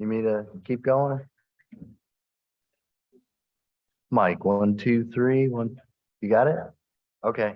You mean to keep going? Mike, 1, 2, 3, 1. You got it? Okay.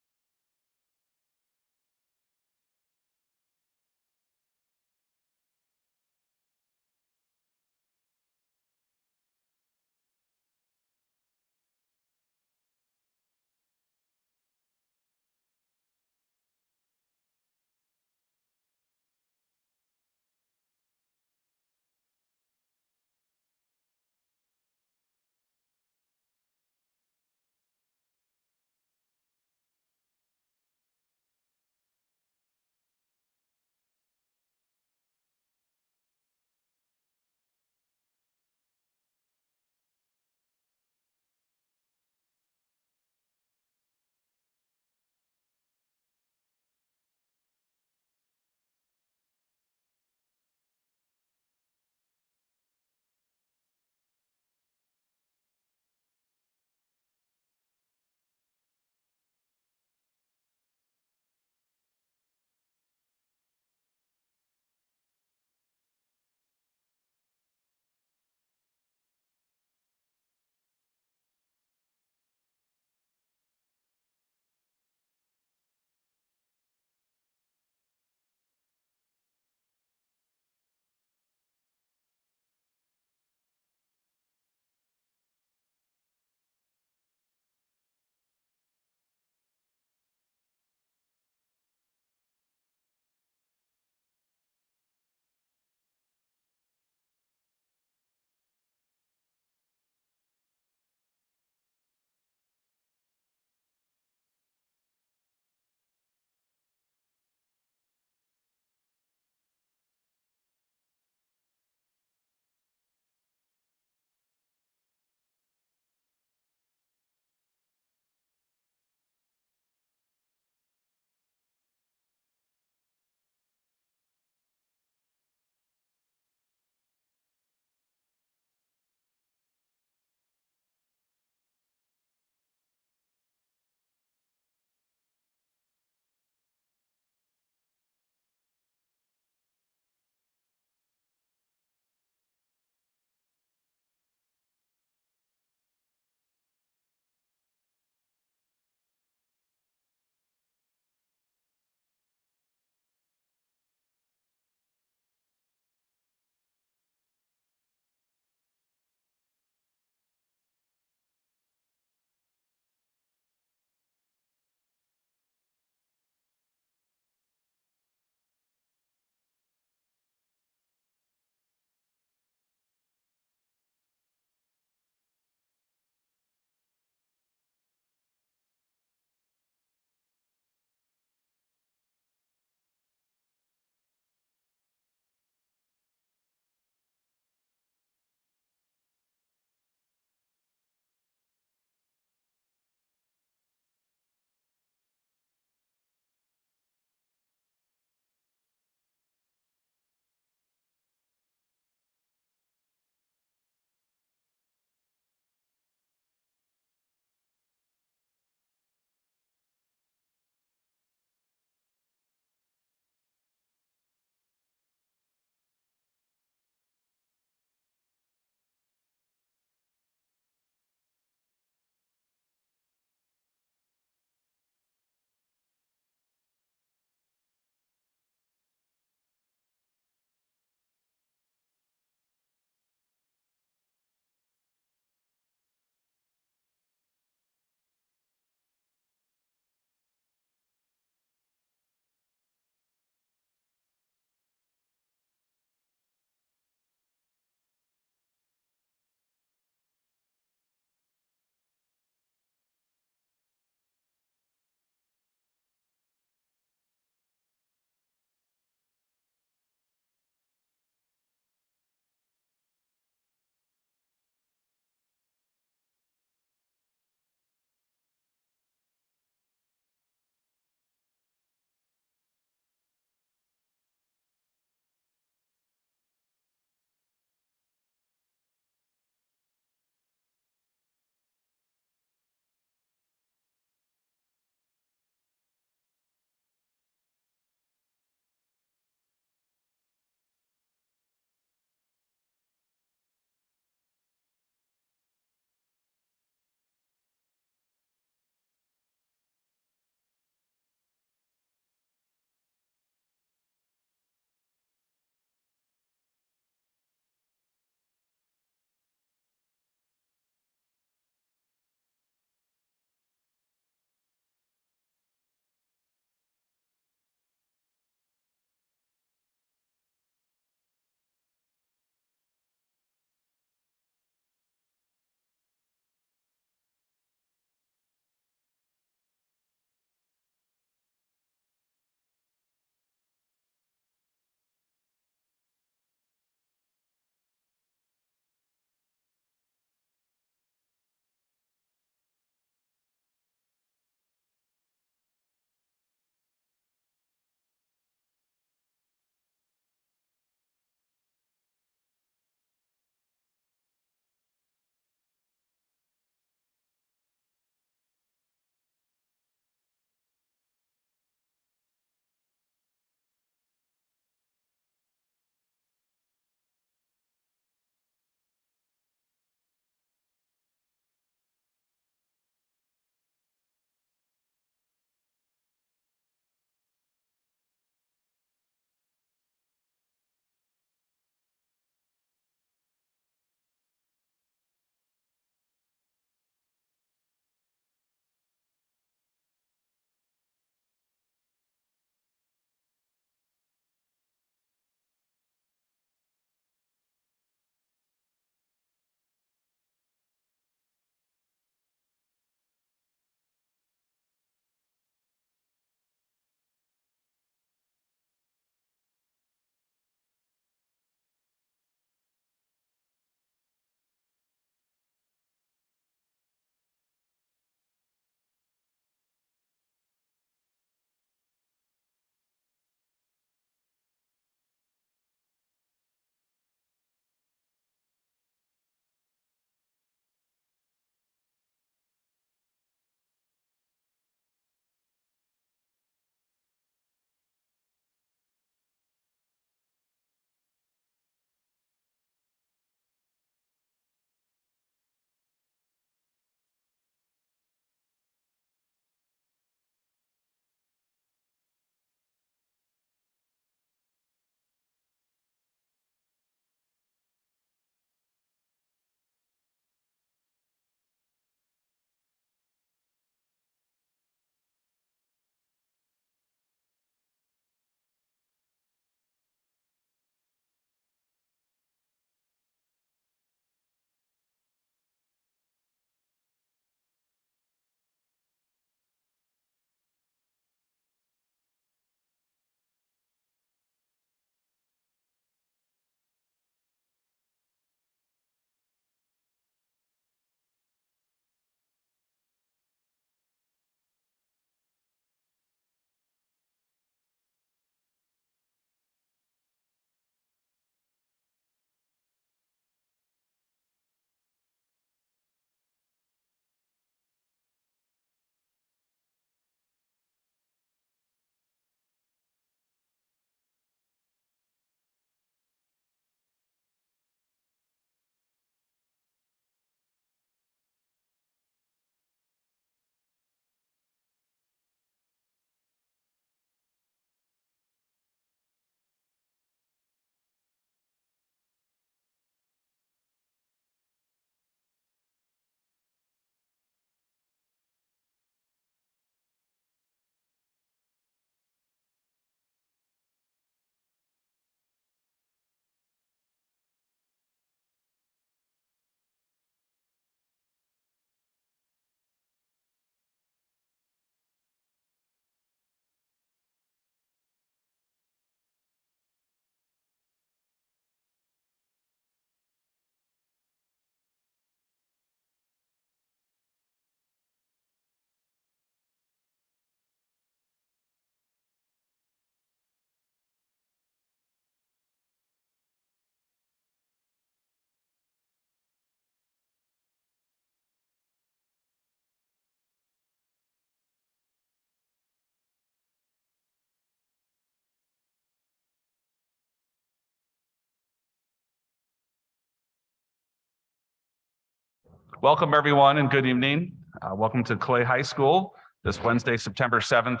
Welcome, everyone, and good evening. Welcome to Clay High School this Wednesday, September 7th,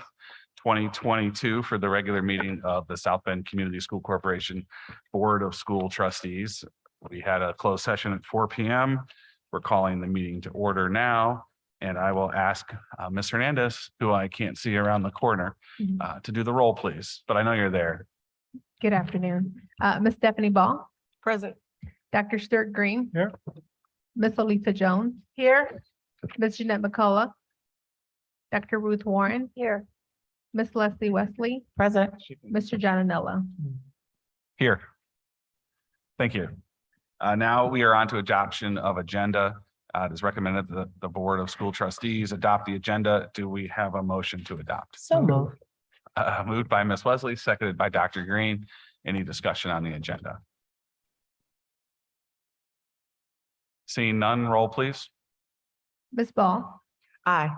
2022 for the regular meeting of the South Bend Community School Corporation Board of School Trustees. We had a closed session at 4 p.m. We're calling the meeting to order now, and I will ask Ms. Hernandez, who I can't see around the corner, to do the roll, please, but I know you're there. Good afternoon. Ms. Stephanie Ball, Present. Dr. Stuart Green. Here. Ms. Alisa Jones. Here. Ms. Jeanette McCullough. Dr. Ruth Warren. Here. Ms. Leslie Wesley. Present. Mr. John Anello. Here. Thank you. Now we are on to adoption of agenda. It is recommended that the Board of School Trustees adopt the agenda. Do we have a motion to adopt? So moved. Moved by Ms. Wesley, seconded by Dr. Green. Any discussion on the agenda? Seeing none, roll please. Ms. Ball, Aye.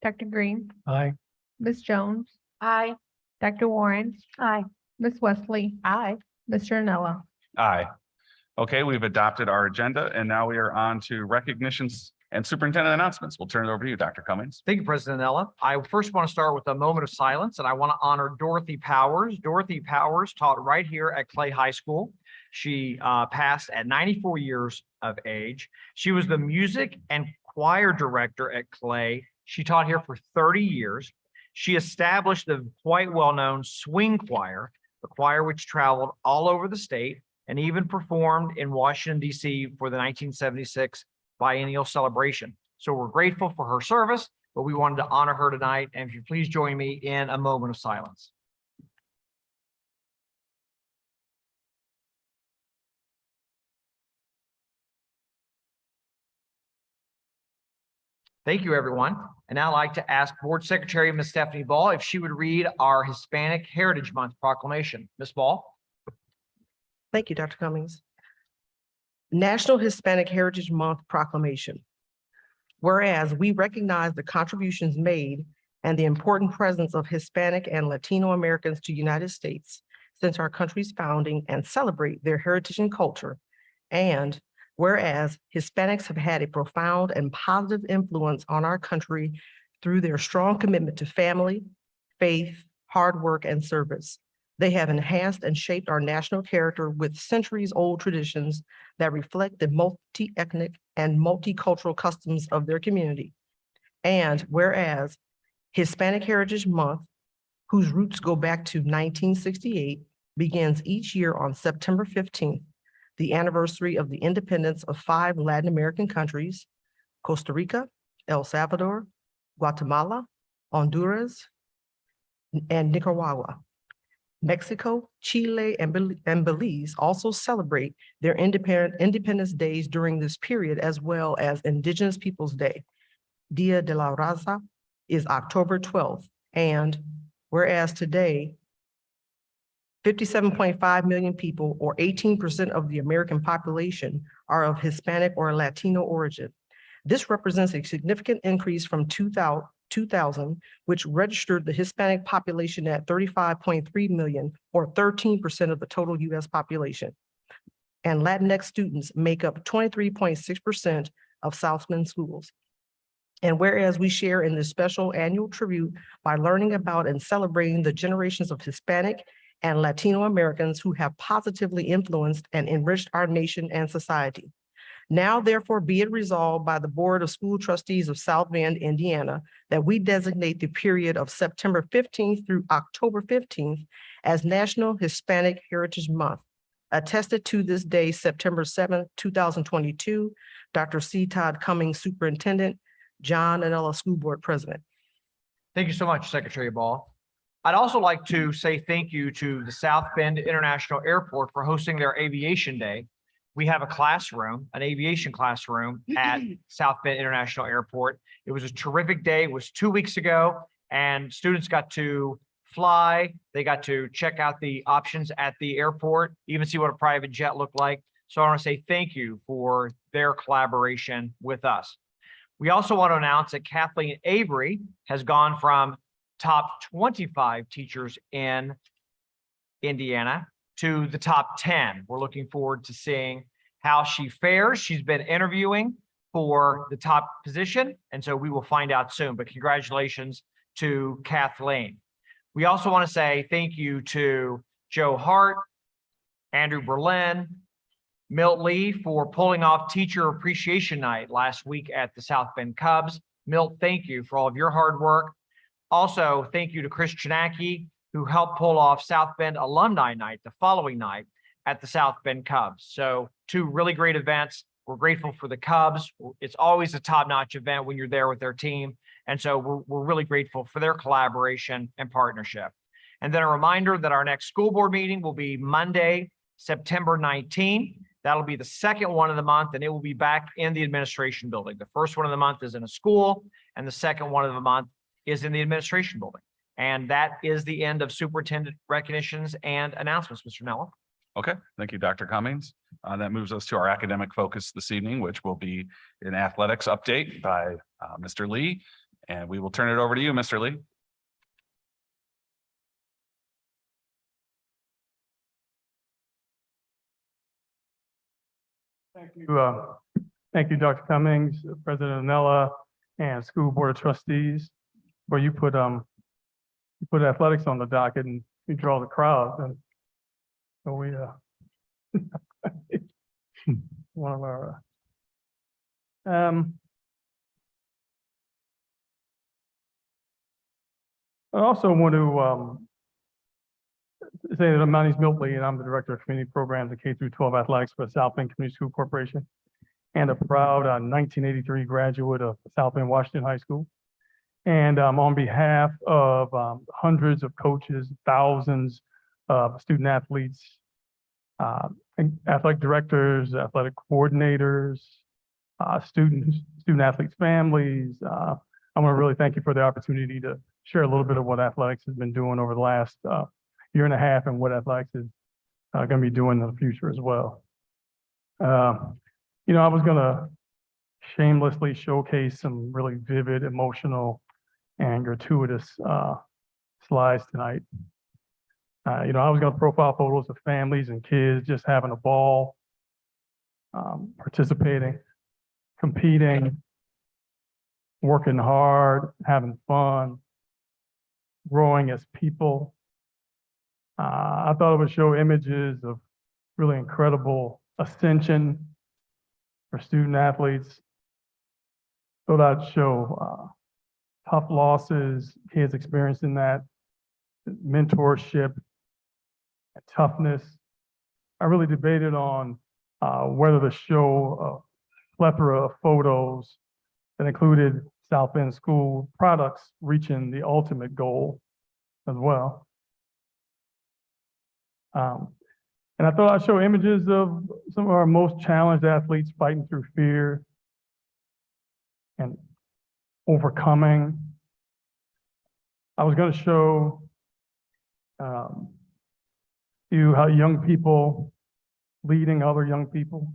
Dr. Green, Aye. Ms. Jones, Aye. Dr. Warren, Aye. Ms. Wesley, Aye. Mr. Anello. Aye. Okay, we've adopted our agenda and now we are on to recognitions and superintendent announcements. We'll turn it over to you, Dr. Cummings. Thank you, President Ella. I first want to start with a moment of silence, and I want to honor Dorothy Powers. Dorothy Powers taught right here at Clay High School. She passed at 94 years of age. She was the music and choir director at Clay. She taught here for 30 years. She established the quite well-known swing choir, the choir which traveled all over the state and even performed in Washington, D.C. for the 1976 biennial celebration. So we're grateful for her service, but we wanted to honor her tonight. And if you please join me in a moment of silence. Thank you, everyone. And now I'd like to ask Board Secretary Ms. Stephanie Ball if she would read our Hispanic Heritage Month proclamation. Ms. Ball. Thank you, Dr. Cummings. National Hispanic Heritage Month proclamation. Whereas we recognize the contributions made and the important presence of Hispanic and Latino Americans to the United States since our country's founding and celebrate their heritage and culture. And whereas Hispanics have had a profound and positive influence on our country through their strong commitment to family, faith, hard work, and service. They have enhanced and shaped our national character with centuries-old traditions that reflect the multi-ethnic and multicultural customs of their community. And whereas Hispanic Heritage Month, whose roots go back to 1968, begins each year on September 15th, the anniversary of the independence of 5 Latin American countries, Costa Rica, El Salvador, Guatemala, Honduras, and Nicaragua. Mexico, Chile, and Belize also celebrate their independence days during this period, as well as Indigenous Peoples' Day. Dia de la Raza is October 12th. And whereas today, 57.5 million people, or 18% of the American population, are of Hispanic or Latino origin. This represents a significant increase from 2000, which registered the Hispanic population at 35.3 million, or 13% of the total US population. And Latinx students make up 23.6% of South Bend schools. And whereas we share in this special annual tribute by learning about and celebrating the generations of Hispanic and Latino Americans who have positively influenced and enriched our nation and society. Now, therefore, be it resolved by the Board of School Trustees of South Bend, Indiana, that we designate the period of September 15th through October 15th as National Hispanic Heritage Month. Attested to this day, September 7th, 2022, Dr. C. Todd Cummings, Superintendent, John Anello, School Board President. Thank you so much, Secretary Ball. I'd also like to say thank you to the South Bend International Airport for hosting their Aviation Day. We have a classroom, an aviation classroom at South Bend International Airport. It was a terrific day. It was 2 weeks ago, and students got to fly. They got to check out the options at the airport, even see what a private jet looked like. So I want to say thank you for their collaboration with us. We also want to announce that Kathleen Avery has gone from top 25 teachers in Indiana to the top 10. We're looking forward to seeing how she fares. She's been interviewing for the top position. And so we will find out soon, but congratulations to Kathleen. We also want to say thank you to Joe Hart, Andrew Berlin, Milt Lee for pulling off Teacher Appreciation Night last week at the South Bend Cubs. Milt, thank you for all of your hard work. Also, thank you to Chris Chinaki, who helped pull off South Bend Alumni Night the following night at the South Bend Cubs. So two really great events. We're grateful for the Cubs. It's always a top-notch event when you're there with their team. And so we're really grateful for their collaboration and partnership. And then a reminder that our next school board meeting will be Monday, September 19th. That'll be the second one of the month, and it will be back in the administration building. The first one of the month is in a school, and the second one of the month is in the administration building. And that is the end of superintendent recognitions and announcements, Mr. Nella. Okay, thank you, Dr. Cummings. That moves us to our academic focus this evening, which will be an athletics update by Mr. Lee. And we will turn it over to you, Mr. Lee. Thank you, Dr. Cummings, President Anella, and School Board of Trustees. Where you put athletics on the docket and you draw the crowd, and so we one of our I also want to say that my name is Milt Lee, and I'm the Director of Community Programs and K-12 Athletics for South Bend Community School Corporation, and a proud 1983 graduate of South Bend Washington High School. And on behalf of hundreds of coaches, thousands of student athletes, and athletic directors, athletic coordinators, student athletes' families, I want to really thank you for the opportunity to share a little bit of what athletics has been doing over the last year and a half, and what athletics is going to be doing in the future as well. I was going to shamelessly showcase some really vivid, emotional, and gratuitous slides tonight. I was going to profile photos of families and kids just having a ball, participating, competing, working hard, having fun, growing as people. I thought it would show images of really incredible ascension for student athletes. Thought I'd show tough losses, kids experiencing that, mentorship, and toughness. I really debated on whether to show a plethora of photos that included South Bend School products reaching the ultimate goal as well. And I thought I'd show images of some of our most challenged athletes fighting through fear and overcoming. I was going to show you how young people leading other young people.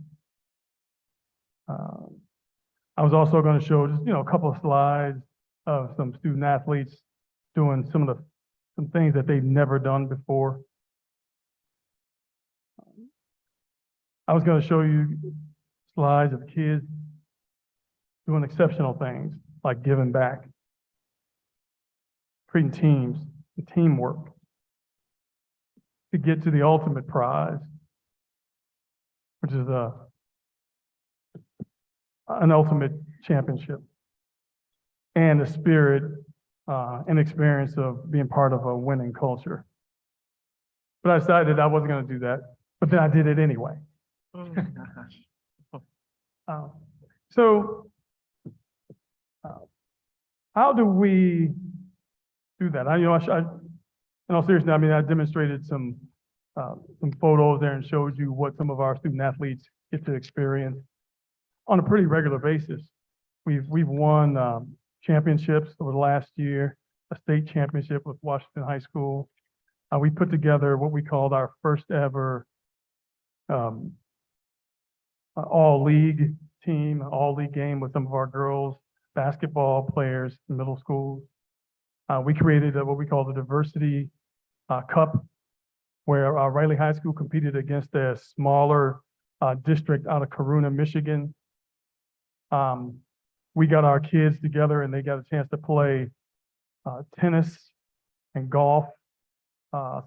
I was also going to show just a couple of slides of some student athletes doing some things that they've never done before. I was going to show you slides of kids doing exceptional things like giving back, creating teams, and teamwork to get to the ultimate prize, which is an ultimate championship, and the spirit and experience of being part of a winning culture. But I decided I wasn't going to do that, but then I did it anyway. So how do we do that? In all seriousness, I demonstrated some photos there and showed you what some of our student athletes get to experience on a pretty regular basis. We've won championships over the last year, a state championship with Washington High School. We put together what we called our first ever all-league team, all-league game with some of our girls basketball players in middle schools. We created what we call the Diversity Cup, where Riley High School competed against a smaller district out of Corona, Michigan. We got our kids together and they got a chance to play tennis and golf,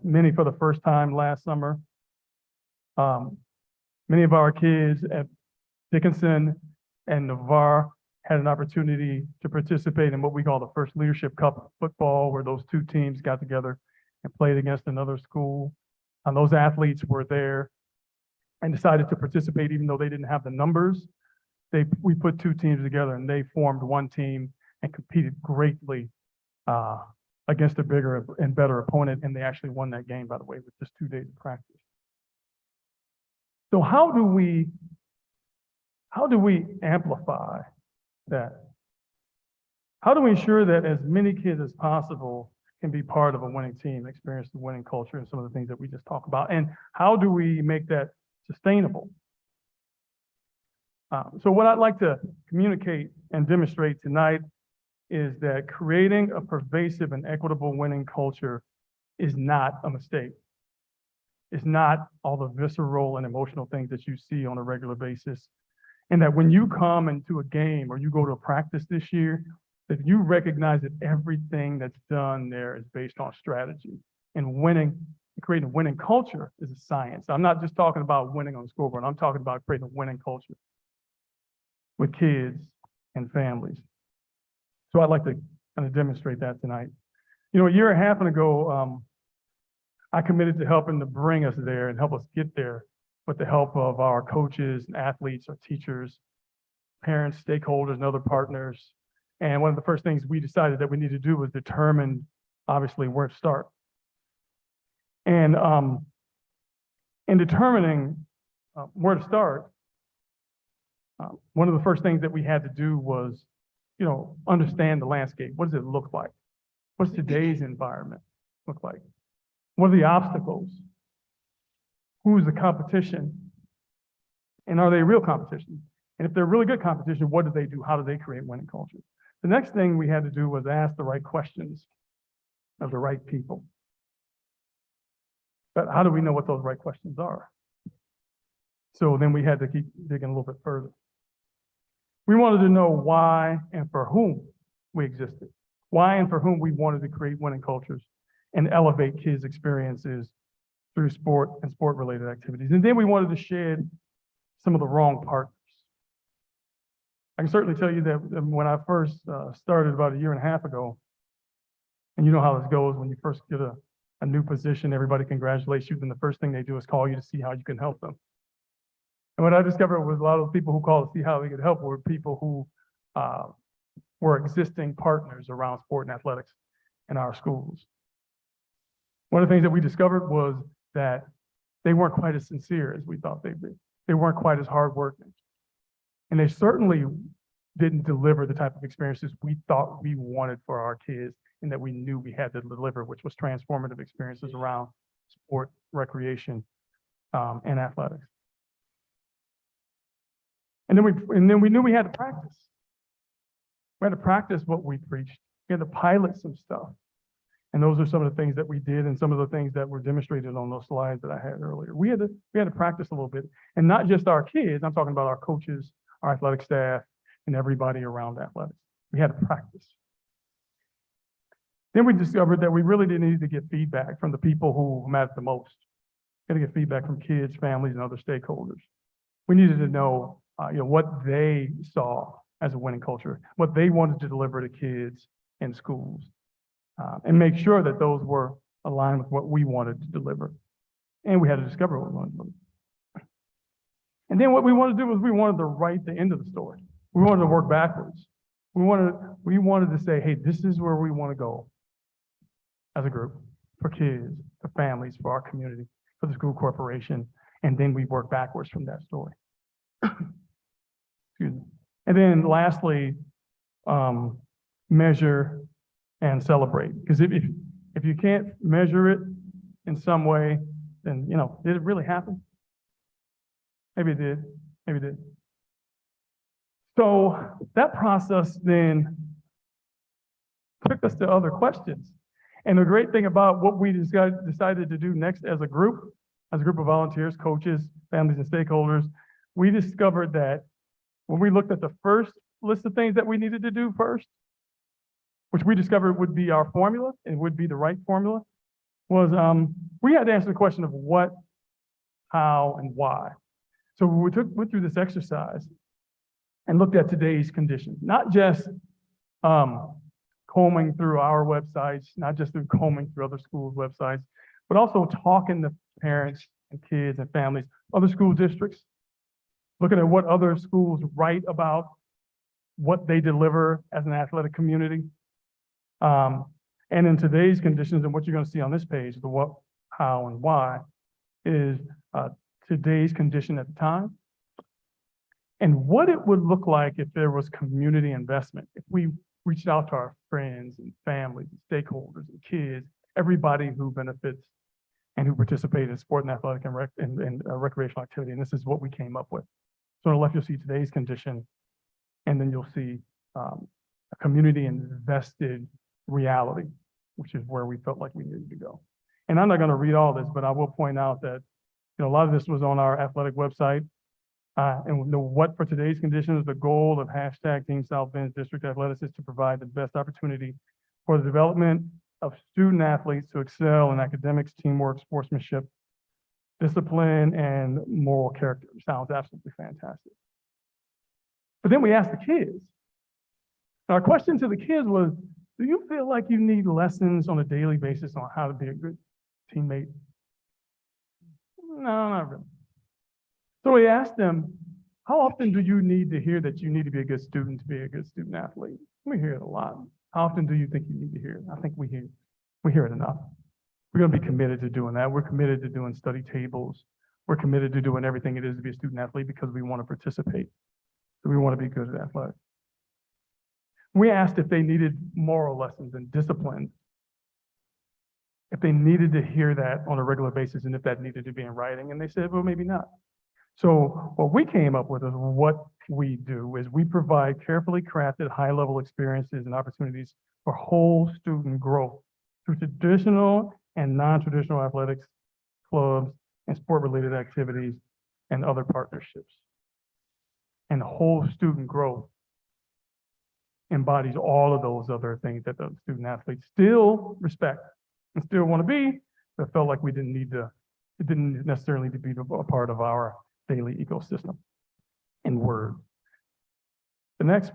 many for the first time last summer. Many of our kids at Dickinson and Navarre had an opportunity to participate in what we call the First Leadership Cup football, where those two teams got together and played against another school. And those athletes were there and decided to participate even though they didn't have the numbers. We put two teams together and they formed one team and competed greatly against a bigger and better opponent. And they actually won that game, by the way, with just 2 days of practice. So how do we amplify that? How do we ensure that as many kids as possible can be part of a winning team, experience the winning culture and some of the things that we just talked about? And how do we make that sustainable? So what I'd like to communicate and demonstrate tonight is that creating a pervasive and equitable winning culture is not a mistake. It's not all the visceral and emotional things that you see on a regular basis. And that when you come into a game or you go to a practice this year, that you recognize that everything that's done there is based on strategy. And winning, creating a winning culture is a science. I'm not just talking about winning on the scoreboard. I'm talking about creating a winning culture with kids and families. So I'd like to kind of demonstrate that tonight. You know, a year and a half ago, I committed to helping to bring us there and help us get there with the help of our coaches and athletes, our teachers, parents, stakeholders, and other partners. And one of the first things we decided that we need to do was determine, obviously, where to start. And in determining where to start, one of the first things that we had to do was, you know, understand the landscape. What does it look like? What's today's environment look like? What are the obstacles? Who's the competition? And are they real competition? And if they're really good competition, what do they do? How do they create winning culture? The next thing we had to do was ask the right questions of the right people. But how do we know what those right questions are? So then we had to keep digging a little bit further. We wanted to know why and for whom we existed, why and for whom we wanted to create winning cultures and elevate kids' experiences through sport and sport-related activities. And then we wanted to shed some of the wrong partners. I can certainly tell you that when I first started about a year and a half ago, and you know how this goes when you first get a new position, everybody congratulates you, then the first thing they do is call you to see how you can help them. And what I discovered was a lot of the people who called to see how they could help were people who were existing partners around sport and athletics in our schools. One of the things that we discovered was that they weren't quite as sincere as we thought they'd be. They weren't quite as hardworking. And they certainly didn't deliver the type of experiences we thought we wanted for our kids and that we knew we had to deliver, which was transformative experiences around sport, recreation, and athletics. And then we knew we had to practice. We had to practice what we preached. We had to pilot some stuff. And those are some of the things that we did and some of the things that were demonstrated on those slides that I had earlier. We had to practice a little bit. And not just our kids, I'm talking about our coaches, our athletic staff, and everybody around athletics. We had to practice. Then we discovered that we really didn't need to get feedback from the people who mattered the most. We had to get feedback from kids, families, and other stakeholders. We needed to know, what they saw as a winning culture, what they wanted to deliver to kids in schools, and make sure that those were aligned with what we wanted to deliver. And we had to discover what we wanted to deliver. And then what we wanted to do was we wanted to write the end of the story. We wanted to work backwards. We wanted to say, hey, this is where we want to go as a group for kids, for families, for our community, for the school corporation. And then we work backwards from that story. Excuse me. And then lastly, measure and celebrate. Because if you can't measure it in some way, then, did it really happen? Maybe it did. Maybe it did. So that process then took us to other questions. And the great thing about what we decided to do next as a group of volunteers, coaches, families, and stakeholders, we discovered that when we looked at the first list of things that we needed to do first, which we discovered would be our formula and would be the right formula, was we had to answer the question of what, how, and why. So we went through this exercise and looked at today's conditions, not just combing through our websites, not just through combing through other schools' websites, but also talking to parents and kids and families, other school districts, looking at what other schools write about what they deliver as an athletic community. And in today's conditions, and what you're going to see on this page, the what, how, and why, is today's condition at the time, and what it would look like if there was community investment, if we reached out to our friends and families, and stakeholders, and kids, everybody who benefits and who participate in sport and athletic and recreational activity. And this is what we came up with. So on the left, you'll see today's condition, and then you'll see a community invested reality, which is where we felt like we needed to go. And I'm not going to read all this, but I will point out that a lot of this was on our athletic website. And the what for today's conditions, the goal of hashtag Team South Bend District Athletics is to provide the best opportunity for the development of student athletes to excel in academics, teamwork, sportsmanship, discipline, and moral character. Sounds absolutely fantastic. But then we asked the kids. Our question to the kids was, do you feel like you need lessons on a daily basis on how to be a good teammate? No, not really. So we asked them, how often do you need to hear that you need to be a good student to be a good student athlete? We hear it a lot. How often do you think you need to hear it? I think we hear it enough. We're going to be committed to doing that. We're committed to doing study tables. We're committed to doing everything it is to be a student athlete because we want to participate. So we want to be good at athletics. We asked if they needed moral lessons and discipline, if they needed to hear that on a regular basis, and if that needed to be in writing, and they said, well, maybe not. So what we came up with is what we do is we provide carefully crafted high-level experiences and opportunities for whole student growth through traditional and non-traditional athletics, clubs, and sport-related activities and other partnerships. And whole student growth embodies all of those other things that the student athletes still respect and still want to be, but felt like we didn't need to, it didn't necessarily need to be a part of our daily ecosystem in word. The next,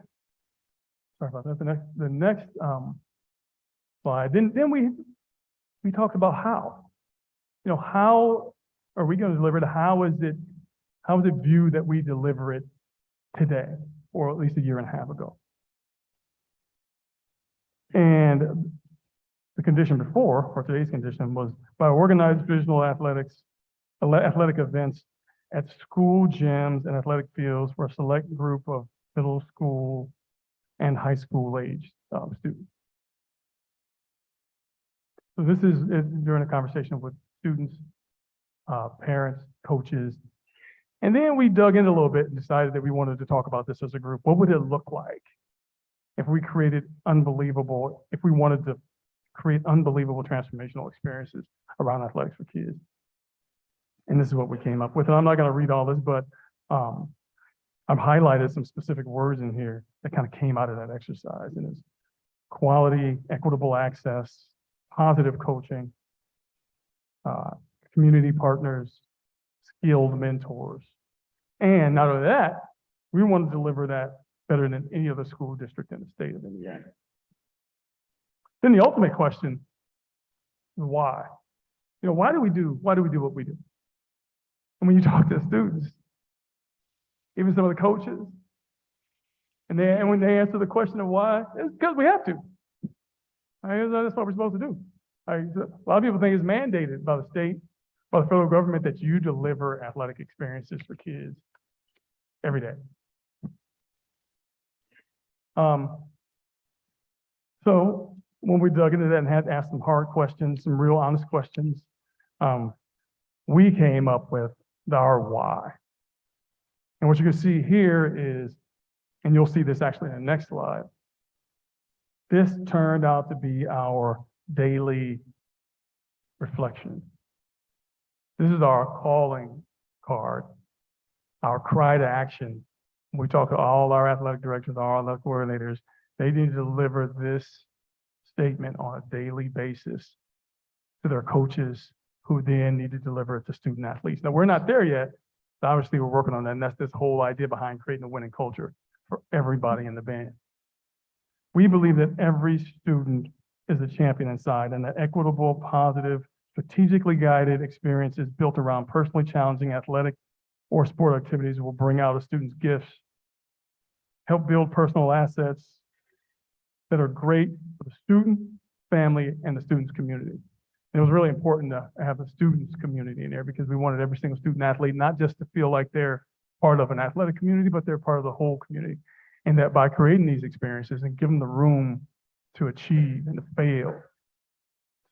sorry about that, the next slide, then we talked about how. How are we going to deliver it? How is it viewed that we deliver it today, or at least a year and a half ago? And the condition before, or today's condition, was by organized visual athletic events at school gyms and athletic fields for a select group of middle school and high school age students. So this is during a conversation with students, parents, coaches. And then we dug in a little bit and decided that we wanted to talk about this as a group. What would it look like if we created if we wanted to create unbelievable transformational experiences around athletics for kids? And this is what we came up with. And I'm not going to read all this, but I've highlighted some specific words in here that kind of came out of that exercise. And it's quality, equitable access, positive coaching, community partners, skilled mentors. And not only that, we want to deliver that better than any other school district in the state of Indiana. Then the ultimate question is why? Why do we do what we do? And when you talk to the students, even some of the coaches, and when they answer the question of why, it's because we have to. That's what we're supposed to do. A lot of people think it's mandated by the state, by the federal government, that you deliver athletic experiences for kids every day. So when we dug into that and had to ask some hard questions, some real honest questions, we came up with our why. And what you can see here is, and you'll see this actually in the next slide, this turned out to be our daily reflection. This is our calling card, our cry to action we talk to all our athletic directors, all our athletic coordinators, they need to deliver this statement on a daily basis to their coaches, who then need to deliver it to student athletes. Now, we're not there yet. So obviously, we're working on that, and that's this whole idea behind creating a winning culture for everybody in the band. We believe that every student is a champion inside, and that equitable, positive, strategically guided experiences built around personally challenging athletic or sport activities will bring out a student's gifts, help build personal assets that are great for the student, family, and the student's community. And it was really important to have the students' community in there because we wanted every single student athlete not just to feel like they're part of an athletic community, but they're part of the whole community. And that by creating these experiences and giving them the room to achieve and to fail,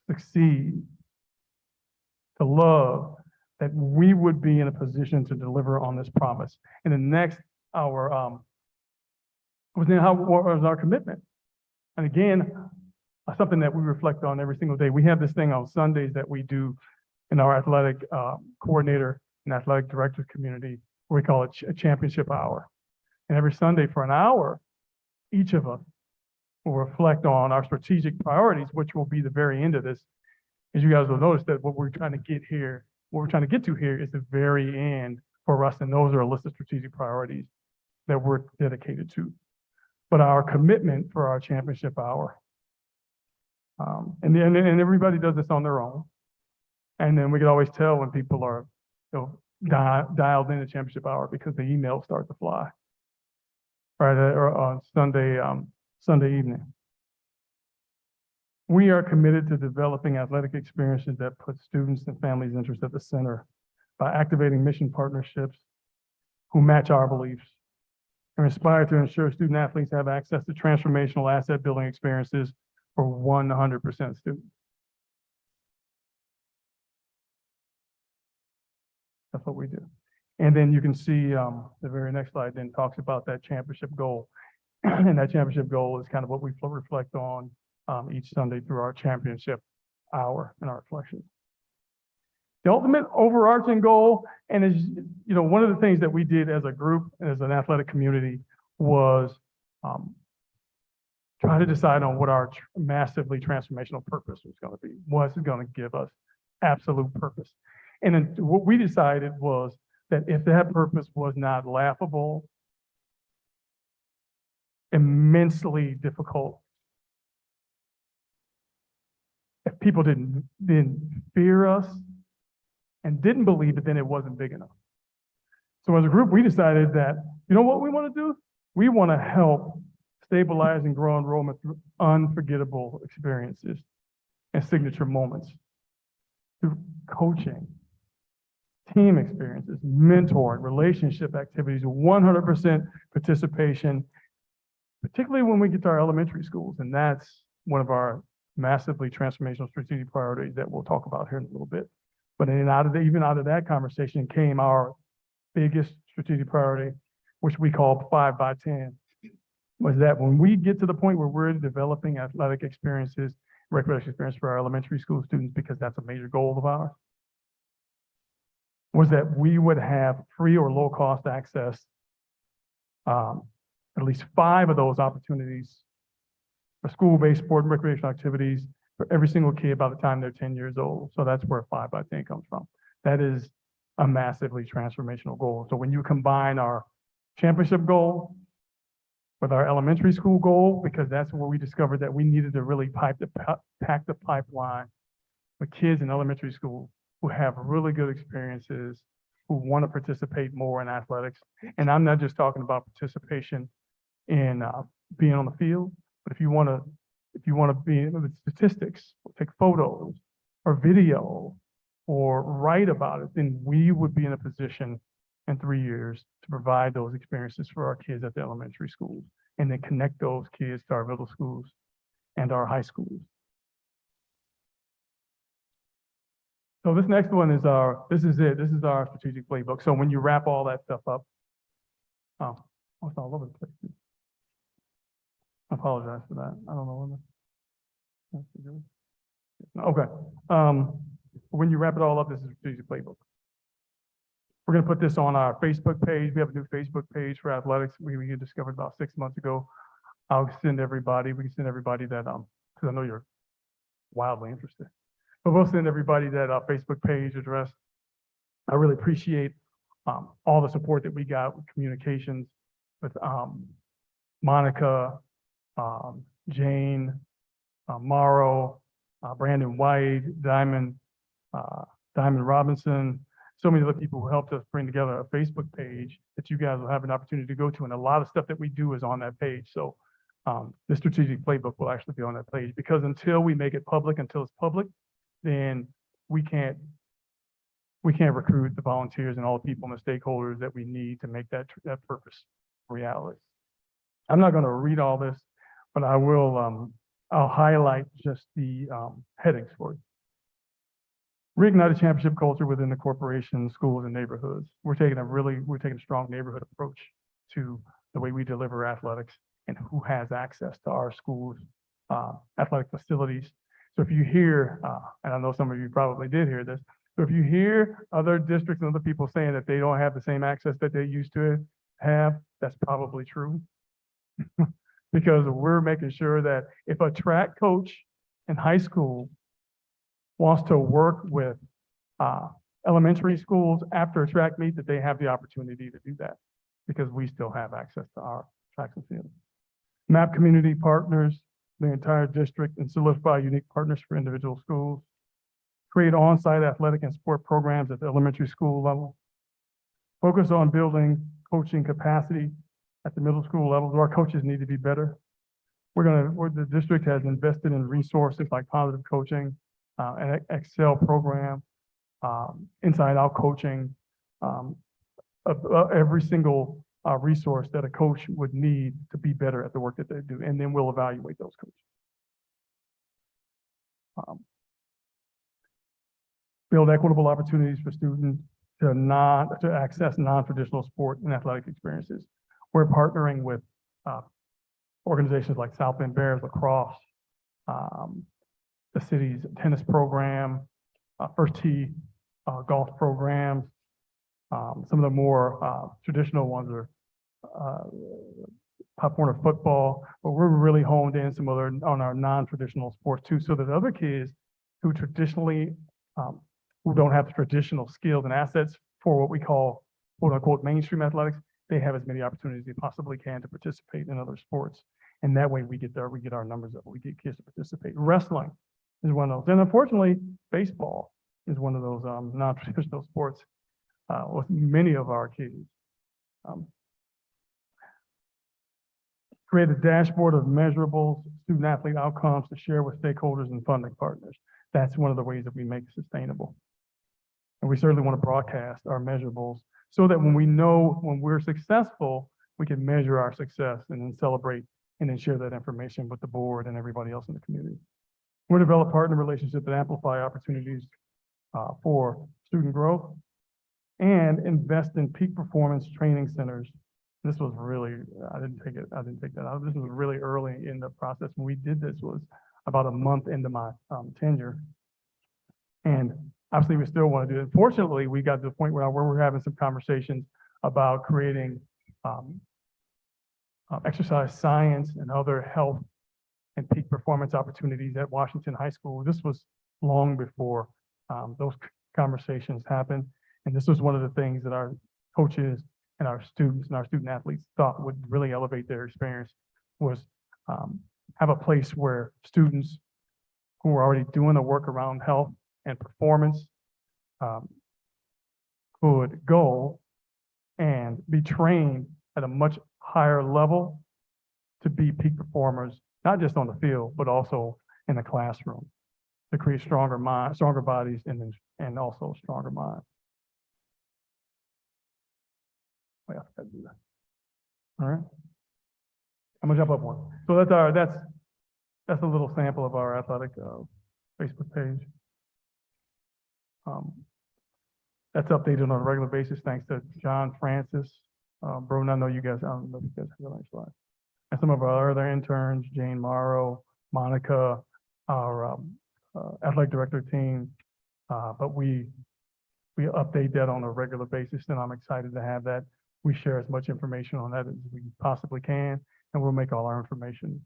succeed, to love, that we would be in a position to deliver on this promise. And the next, what was our commitment? And again, something that we reflect on every single day. We have this thing on Sundays that we do in our athletic coordinator and athletic director community, where we call it a championship hour. And every Sunday for an hour, each of us will reflect on our strategic priorities, which will be the very end of this. As you guys will notice that what we're trying to get to here is the very end for us. And those are a list of strategic priorities that we're dedicated to. But our commitment for our championship hour, and everybody does this on their own. And then we can always tell when people are dialed in the championship hour because the emails start to fly. Right, or on Sunday evening. We are committed to developing athletic experiences that put students and families' interests at the center by activating mission partnerships who match our beliefs. We're inspired to ensure student athletes have access to transformational asset building experiences for 100% students. That's what we do. And then you can see the very next slide then talks about that championship goal. And that championship goal is kind of what we reflect on each Sunday through our championship hour and our reflections. The ultimate overarching goal, and as you know, one of the things that we did as a group, as an athletic community, was try to decide on what our massively transformational purpose was going to be. What's going to give us absolute purpose? And then what we decided was that if that purpose was not laughable, immensely difficult, if people didn't fear us and didn't believe it, then it wasn't big enough. So as a group, we decided that, you know what we want to do? We want to help stabilize and grow enrollment through unforgettable experiences and signature moments, through coaching, team experiences, mentoring, relationship activities, 100% participation, particularly when we get to our elementary schools. And that's one of our massively transformational strategic priorities that we'll talk about here in a little bit. But then even out of that conversation came our biggest strategic priority, which we call 5 by 10, was that when we get to the point where we're developing athletic experiences, recreation experience for our elementary school students, because that's a major goal of ours, was that we would have free or low cost access, at least 5 of those opportunities for school-based sport and recreational activities for every single kid by the time they're 10 years old. So that's where 5 by 10 comes from. That is a massively transformational goal. So when you combine our championship goal with our elementary school goal, because that's where we discovered that we needed to really pack the pipeline with kids in elementary school who have really good experiences, who want to participate more in athletics. And I'm not just talking about participation in being on the field, but if you want to be with statistics, or take photos or video or write about it, then we would be in a position in 3 years to provide those experiences for our kids at the elementary schools, and then connect those kids to our middle schools and our high schools. So this next one is this is our strategic playbook. So when you wrap all that stuff up, it's all over the place. I apologize for that. I don't know when. Okay. When you wrap it all up, this is a strategic playbook. We're gonna put this on our Facebook page. We have a new Facebook page for athletics. We discovered about 6 months ago. I'll send everybody, we can send everybody that, because I know you're wildly interested. But we'll send everybody that, Facebook page address. I really appreciate, all the support that we got with communications with, Monica, Jane, Morrow, Brandon White, Diamond Robinson, so many other people who helped us bring together a Facebook page that you guys will have an opportunity to go to. And a lot of stuff that we do is on that page. So the strategic playbook will actually be on that page, because until we make it public, until it's public, then we can't recruit the volunteers and all the people and the stakeholders that we need to make that purpose reality. I'm not going to read all this, but I will, I'll highlight just the headings for you. Reignite a championship culture within the corporation, schools, and neighborhoods. We're taking a strong neighborhood approach to the way we deliver athletics and who has access to our schools' athletic facilities. So if you hear, and I know some of you probably did hear this, so if you hear other districts and other people saying that they don't have the same access that they used to have, that's probably true. Because we're making sure that if a track coach in high school wants to work with elementary schools after a track meet, that they have the opportunity to do that, because we still have access to our tracks and fields. Map community partners, the entire district, and solidify unique partners for individual schools. Create on-site athletic and sport programs at the elementary school level. Focus on building coaching capacity at the middle school level. Our coaches need to be better. The district has invested in resources like positive coaching, an Excel program, inside out coaching, every single resource that a coach would need to be better at the work that they do. And then we'll evaluate those coaches. Build equitable opportunities for students to access non-traditional sport and athletic experiences. We're partnering with organizations like South Bend Bears Lacrosse, the city's tennis program, First Tee golf programs. Some of the more traditional ones are Pop Warner football, but we're really honed in some other on our non-traditional sports too, so that other kids who traditionally who don't have the traditional skills and assets for what we call quote unquote mainstream athletics, they have as many opportunities as they possibly can to participate in other sports. And that way we get our numbers up, we get kids to participate. Wrestling is one of those. And unfortunately, baseball is one of those non-traditional sports with many of our kids. Create a dashboard of measurables, student athlete outcomes to share with stakeholders and funding partners. That's one of the ways that we make it sustainable. And we certainly want to broadcast our measurables so that when we know when we're successful, we can measure our success and then celebrate and then share that information with the board and everybody else in the community. We're develop partner relationships that amplify opportunities for student growth and invest in peak performance training centers. This was really, I didn't take that out. This was really early in the process. When we did this was about a month into my tenure. And obviously we still want to do it. Fortunately, we got to the point where we're having some conversations about creating exercise science and other health and peak performance opportunities at Washington High School. This was long before those conversations happened. And this was one of the things that our coaches and our students and our student athletes thought would really elevate their experience, was have a place where students who are already doing the work around health and performance could go and be trained at a much higher level to be peak performers, not just on the field, but also in the classroom, to create stronger minds, stronger bodies, and also stronger minds. Oh, yeah, I forgot to do that. All right. I'm gonna jump up one. So that's a little sample of our athletic Facebook page. That's updated on a regular basis thanks to John Francis. Bro, I know you guys, I don't know if you guys have the next slide. And some of our other interns, Jane Morrow, Monica, our athletic director team. But we we update that on a regular basis, and I'm excited to have that. We share as much information on that as we possibly can, and we'll make all our information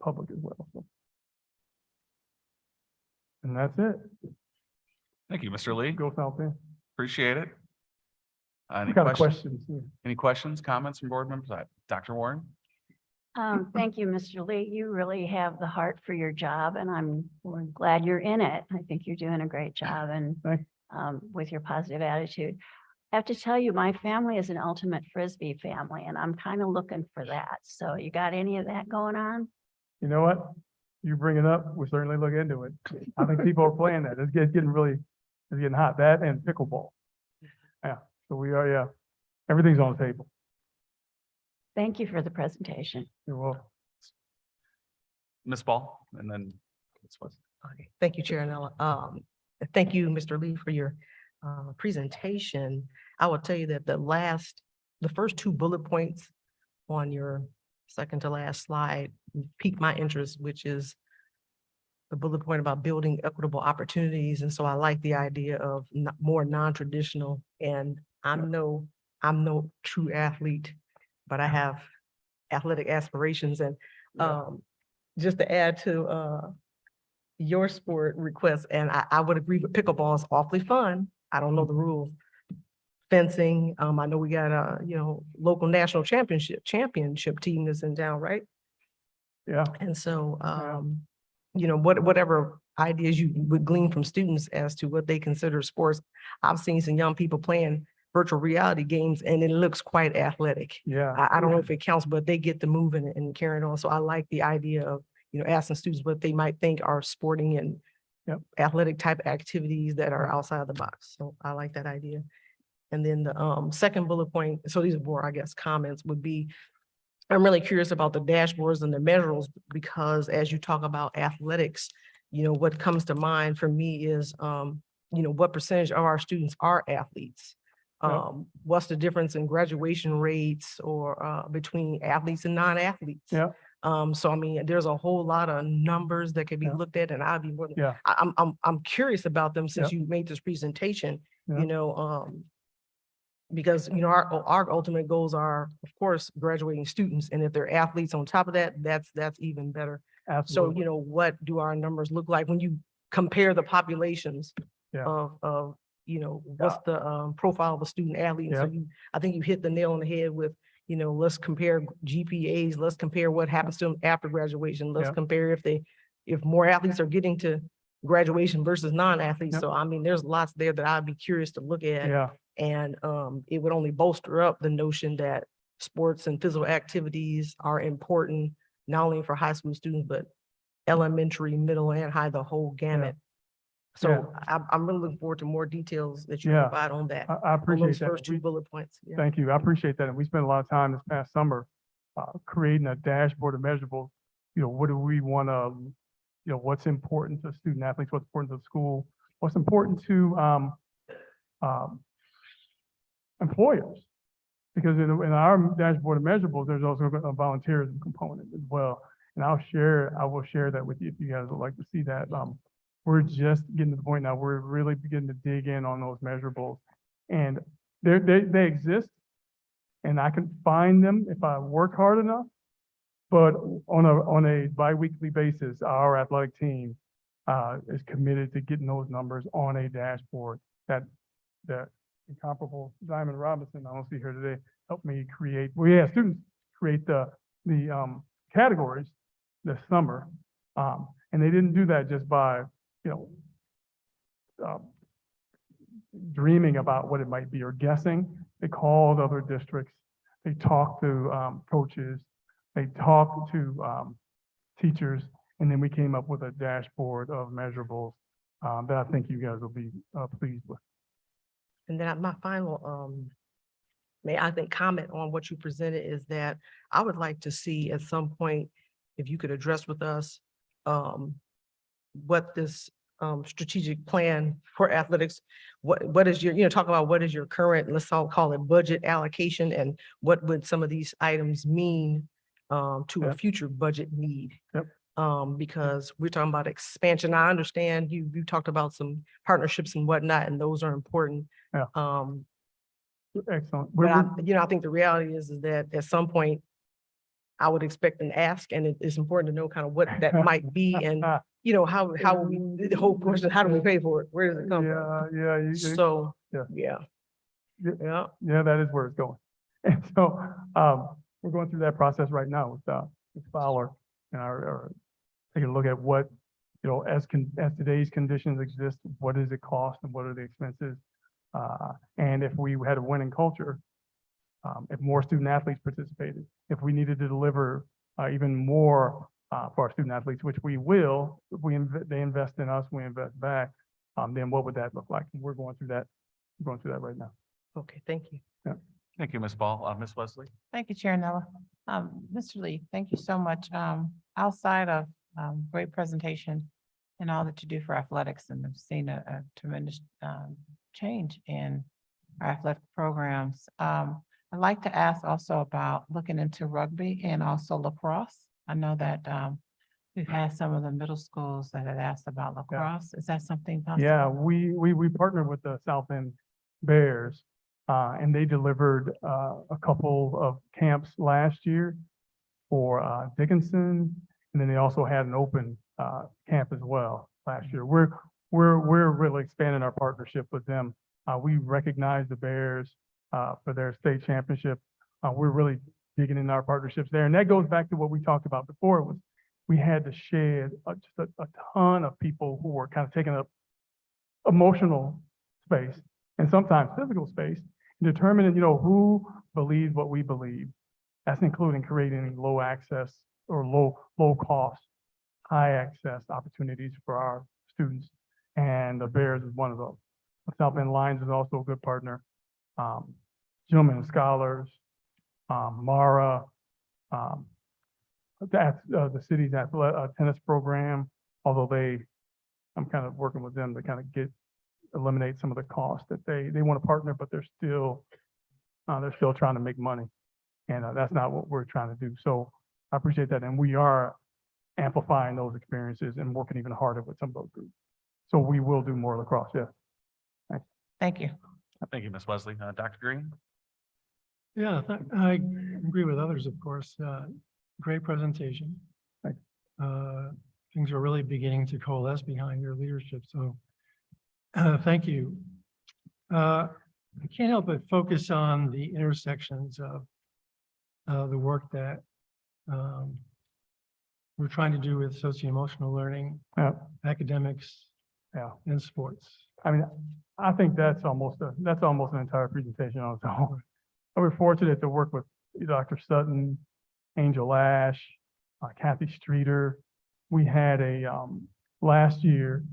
public as well. So. And that's it. Thank you, Mr. Lee. Go South Bend. Appreciate it. Any We got a questions? question. Any questions, comments from board members? Dr. Warren? Thank you, Mr. Lee. You really have the heart for your job and we're glad you're in it. I think you're doing a great job and Thank with your positive attitude. I have to tell you, my family is an ultimate Frisbee family and I'm kind of looking for that. So you got any of that going on? You know what? You bring it up, we'll certainly look into it. I think people are playing that. It's getting hot. That and pickleball. Yeah, so we are, yeah. Everything's on the table. Thank you for the presentation. You're welcome. Ms. Ball, and then. Okay, thank you, Chair Nella. Thank you, Mr. Lee, for your presentation. I will tell you that the first two bullet points on your second to last slide piqued my interest, which is the bullet point about building equitable opportunities. And so I like the idea of more non-traditional, and I'm no true athlete, but I have athletic aspirations. And just to add to your sport request, and I would agree with pickleball is awfully fun. I don't know the rules. Fencing, I know we got a, local national championship team that's in town, right? Yeah. And so, whatever ideas you would glean from students as to what they consider sports. I've seen some young people playing virtual reality games and it looks quite athletic. Yeah. I don't know if it counts, but they get to moving and carrying on. So I like the idea of, asking students what they might think are sporting and athletic type activities that are outside the box. So I like that idea. And then the second bullet point, so these are more, I guess, comments would be, I'm really curious about the dashboards and the measurables, because as you talk about athletics, what comes to mind for me is, what percentage of our students are athletes? What's the difference in graduation rates or between athletes and non-athletes? Yeah. So I mean, there's a whole lot of numbers that can be looked at, and I'd be more than, I'm curious about them since you made this presentation, because our ultimate goals are, of course, graduating students, and if they're athletes on top of that, that's even better. Absolutely. So what do our numbers look like when you compare the populations Yeah. of what's the profile of a student athlete? And so I think you hit the nail on the head with, let's compare GPAs, let's compare what happens to them after graduation, let's compare if more athletes are getting to graduation versus non-athletes. So I mean, there's lots there that I'd be curious to look at. Yeah. And it would only bolster up the notion that sports and physical activities are important, not only for high school students, but elementary, middle, and high, the whole gamut. So I'm really looking forward to more details that you provide on that. I On appreciate those that. first two bullet points. Yeah. Thank you. I appreciate that. And we spent a lot of time this past summer creating a dashboard of measurables. What do we want to, what's important to student athletes, what's important to the school, what's important to employers. Because in our dashboard of measurables, there's also a volunteerism component as well. And I will share that with you if you guys would like to see that. We're just getting to the point now, we're really beginning to dig in on those measurables. And they exist, and I can find them if I work hard enough. But on a bi-weekly basis, our athletic team is committed to getting those numbers on a dashboard that incomparable Diamond Robinson, I don't see her today, helped me create. We had students create the categories this summer. And they didn't do that just by, dreaming about what it might be or guessing. They called other districts. They talked to coaches. They talked to teachers. And then we came up with a dashboard of measurables that I think you guys will be pleased with. And then my final, comment on what you presented is that I would like to see at some point, if you could address with us, what this strategic plan for athletics, what is your, talk about what is your current, let's all call it budget allocation, and what would some of these items mean to a future budget need? because we're talking about expansion. I understand you talked about some partnerships and whatnot, and those are important. Yeah. Um, Excellent. but I think the reality is that at some point, I would expect an ask, and it's important to know kind of what that might be, and how the whole question, how do we pay for it? Where does it come from? Yeah, So, yeah. yeah, Yeah. yeah. Yeah, that is where it's going. And so, we're going through that process right now with Fowler and our taking a look at what, as today's conditions exist, what does it cost and what are the expenses? And if we had a winning culture, if more student athletes participated, if we needed to deliver even more for our student athletes, which we will, if they invest in us, we invest back, then what would that look like? And we're going through that right now. Okay, thank you. Thank you, Ms. Ball. Ms. Wesley? Thank you, Chair Nella. Mr. Lee, thank you so much. Outside of great presentation and all that you do for athletics, and I've seen a tremendous change in our athletic programs. I'd like to ask also about looking into rugby and also lacrosse. I know that we've had some of the middle schools that had asked about lacrosse. Is that something possible? Yeah, we partnered with the South End Bears, and they delivered a couple of camps last year for Dickinson, and then they also had an open camp as well last year. We're really expanding our partnership with them. We recognize the Bears for their state championship. We're really digging in our partnerships there, and that goes back to what we talked about before. Was we had to shed just a ton of people who were kind of taking up emotional space and sometimes physical space, and determining, who believes what we believe. That's including creating low access or low cost, high access opportunities for our students. And the Bears is one of those. The South Bend Lions is also a good partner. Gentlemen Scholars, Mara, that's the city's tennis program, although I'm kind of working with them to kind of eliminate some of the costs that they want to partner, but they're still trying to make money. And that's not what we're trying to do. So I appreciate that. And we are amplifying those experiences and working even harder with some of those groups. So we will do more lacrosse, yes. Thanks. Thank you. Thank you, Ms. Wesley. Dr. Green? Yeah, I agree with others, of course. Great presentation. Thanks. Things are really beginning to coalesce behind your leadership. So thank you. I can't help but focus on the intersections of the work that we're trying to do with socio-emotional learning, Yeah. academics, Yeah. and sports. I mean, I think that's almost an entire presentation on its own. We're fortunate to work with Dr. Sutton, Angel Ash, Kathy Streeter. We had last year,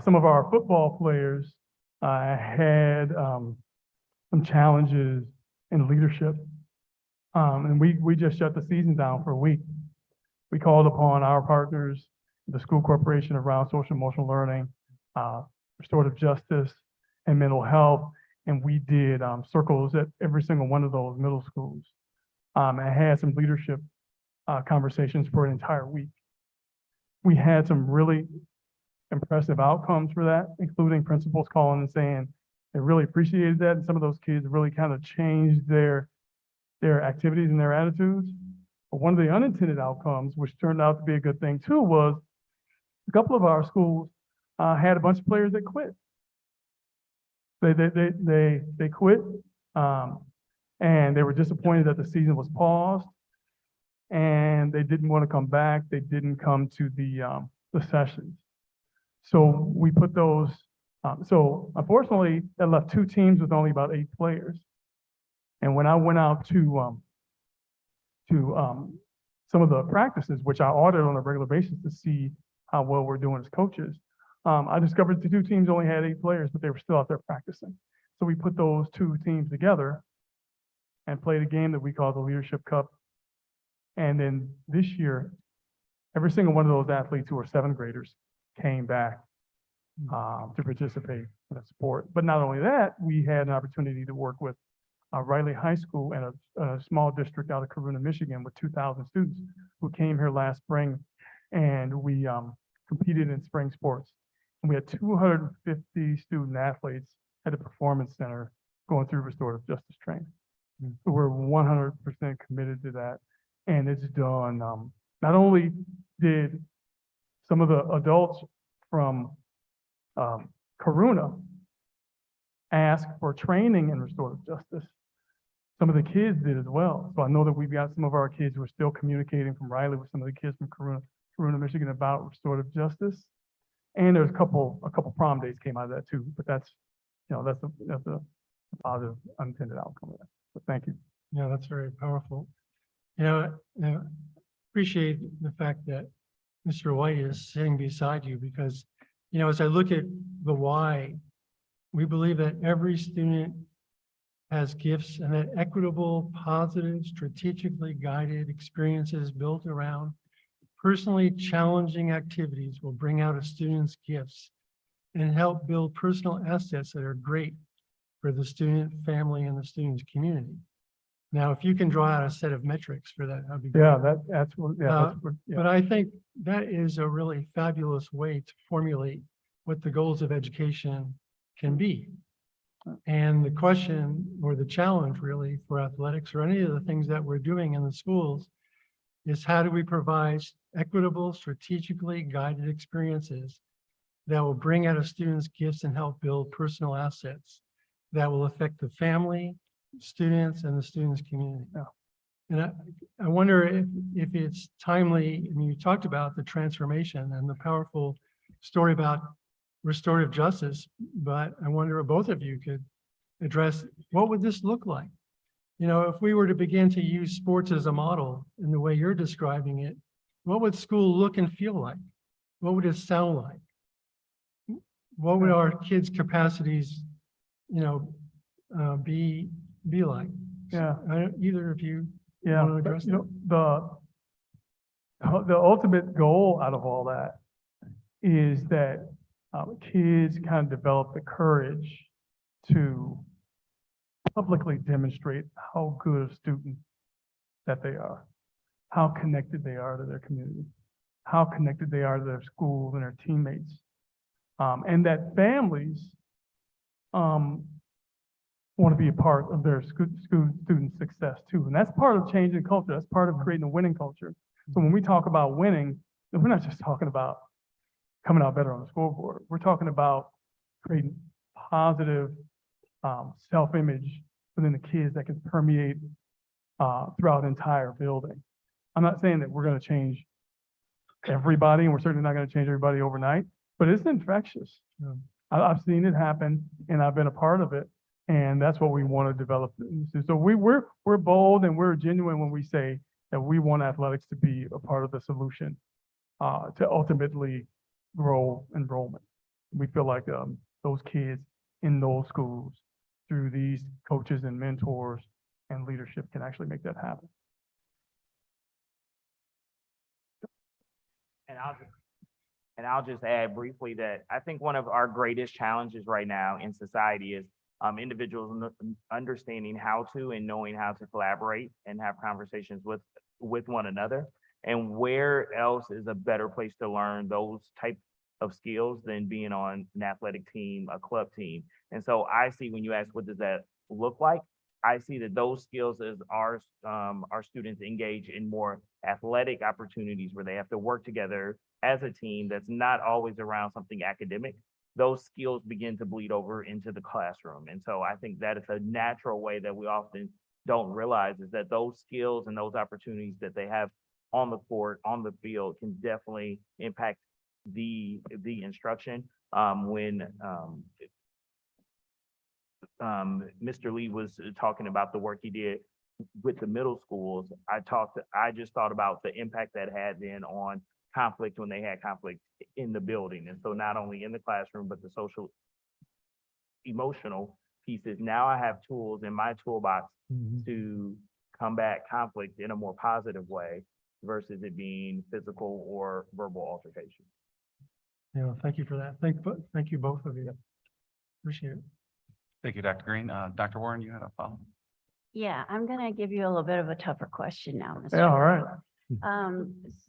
some of our football players had some challenges in leadership. And we just shut the season down for a week. We called upon our partners, the school corporation around social emotional learning, restorative justice, and mental health. And we did circles at every single one of those middle schools. And had some leadership conversations for an entire week. We had some really impressive outcomes for that, including principals calling and saying they really appreciated that. And some of those kids really kind of changed their activities and their attitudes. But one of the unintended outcomes, which turned out to be a good thing too, was a couple of our schools had a bunch of players that quit. They quit, and they were disappointed that the season was paused, and they didn't want to come back. They didn't come to the sessions. So we put those. So unfortunately, that left 2 teams with only about 8 players. And when I went out to some of the practices, which I audit on a regular basis to see how well we're doing as coaches, I discovered the 2 teams only had 8 players, but they were still out there practicing. So we put those 2 teams together and played a game that we call the Leadership Cup. And then this year, every single one of those athletes who were 7th graders came back to participate in the sport. But not only that, we had an opportunity to work with Riley High School and a small district out of Corona, Michigan with 2,000 students who came here last spring and we competed in spring sports. And we had 250 student athletes at the Performance Center going through restorative justice training. So we're 100% committed to that. And it's done, not only did some of the adults from Corona ask for training in restorative justice, some of the kids did as well. So I know that we've got some of our kids who are still communicating from Riley with some of the kids from Corona, Michigan about restorative justice. And there's a couple prom days came out of that too, but that's a positive unintended outcome of that. So thank you. Yeah, that's very powerful. Appreciate the fact that Mr. White is sitting beside you because, as I look at the why, we believe that every student has gifts and that equitable, positive, strategically guided experiences built around personally challenging activities will bring out a student's gifts and help build personal assets that are great for the student, family, and the student's community. Now, if you can draw out a set of metrics for that, that'd be great. Yeah, that's what, yeah. But I think that is a really fabulous way to formulate what the goals of education can be. And the question or the challenge really for athletics or any of the things that we're doing in the schools is how do we provide equitable, strategically guided experiences that will bring out a student's gifts and help build personal assets that will affect the family, students, and the students' community. And I wonder if it's timely, I mean, you talked about the transformation and the powerful story about restorative justice, but I wonder if both of you could address what would this look like? If we were to begin to use sports as a model in the way you're describing it, what would school look and feel like? What would it sound like? What would our kids' capacities, be like? Yeah. Either of you Yeah, want to address that? The ultimate goal out of all that is that kids kind of develop the courage to publicly demonstrate how good a student that they are, how connected they are to their community, how connected they are to their schools and their teammates, and that families want to be a part of their student success too. And that's part of changing culture. That's part of creating a winning culture. So when we talk about winning, we're not just talking about coming out better on the scoreboard. We're talking about creating positive self-image within the kids that can permeate throughout an entire building. I'm not saying that we're going to change everybody, and we're certainly not going to change everybody overnight, but it's infectious. I've seen it happen, and I've been a part of it, and that's what we want to develop. So we're bold and we're genuine when we say that we want athletics to be a part of the solution to ultimately grow enrollment. We feel like those kids in those schools, through these coaches and mentors and leadership, can actually make that happen. And I'll just add briefly that I think one of our greatest challenges right now in society is individuals understanding how to and knowing how to collaborate and have conversations with one another. And where else is a better place to learn those type of skills than being on an athletic team, a club team. And so I see, when you ask what does that look like, I see that those skills as our students engage in more athletic opportunities where they have to work together as a team that's not always around something academic. Those skills begin to bleed over into the classroom. And so I think that is a natural way that we often don't realize, is that those skills and those opportunities that they have on the court, on the field, can definitely impact the instruction. When Mr. Lee was talking about the work he did with the middle schools, I just thought about the impact that had then on conflict when they had conflict in the building. And so not only in the classroom, but the social, emotional pieces. Now I have tools in my toolbox to combat conflict in a more positive way versus it being physical or verbal altercation. Thank you for that. Thank you, both of you. Appreciate it. Thank you, Dr. Green. Dr. Warren, you had a follow-up? Yeah, I'm gonna give you a little bit of a tougher question now, Mr. Yeah, all right.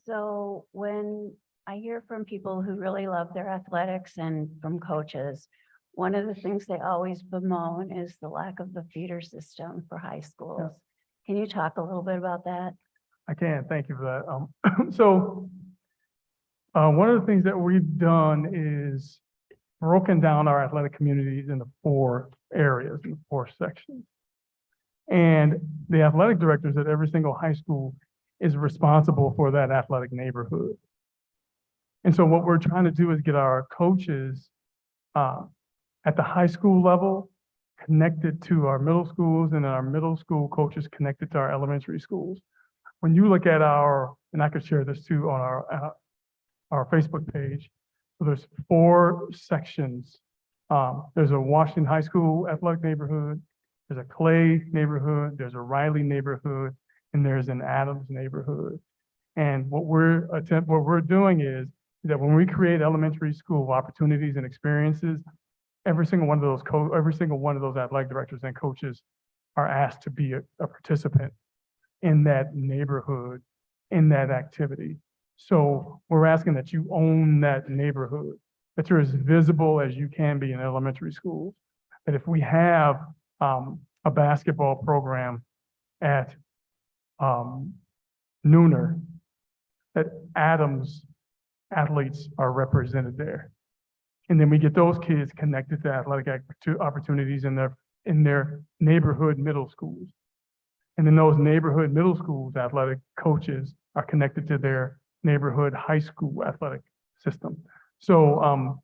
So when I hear from people who really love their athletics and from coaches, one of the things they always bemoan is the lack of the feeder system for high schools. Can you talk a little bit about that? I can, thank you for that. So one of the things that we've done is broken down our athletic communities into 4 areas, in 4 sections. And the athletic directors at every single high school is responsible for that athletic neighborhood. And so what we're trying to do is get our coaches at the high school level connected to our middle schools, and our middle school coaches connected to our elementary schools. When you look at and I could share this too on our Facebook page. So there's 4 sections. There's a Washington High School athletic neighborhood, there's a Clay neighborhood, there's a Riley neighborhood, and there's an Adams neighborhood. And what we're doing is that when we create elementary school opportunities and experiences, every single one of those athletic directors and coaches are asked to be a participant in that neighborhood, in that activity. So we're asking that you own that neighborhood, that you're as visible as you can be in elementary schools. That if we have a basketball program at Nooner, that Adams athletes are represented there. And then we get those kids connected to athletic opportunities in their neighborhood middle schools. And then those neighborhood middle schools athletic coaches are connected to their neighborhood high school athletic system. So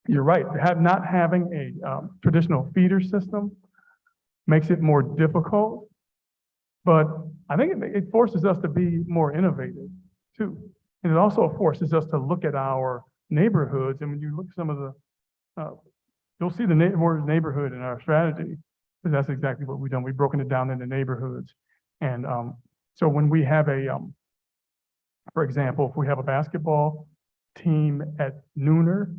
you're right, not having a traditional feeder system makes it more difficult, but I think it forces us to be more innovative too. And it also forces us to look at our neighborhoods. And when you look at some of the, you'll see the word neighborhood in our strategy, because that's exactly what we've done. We've broken it down into neighborhoods. And so when we have for example, if we have a basketball team at Nooner,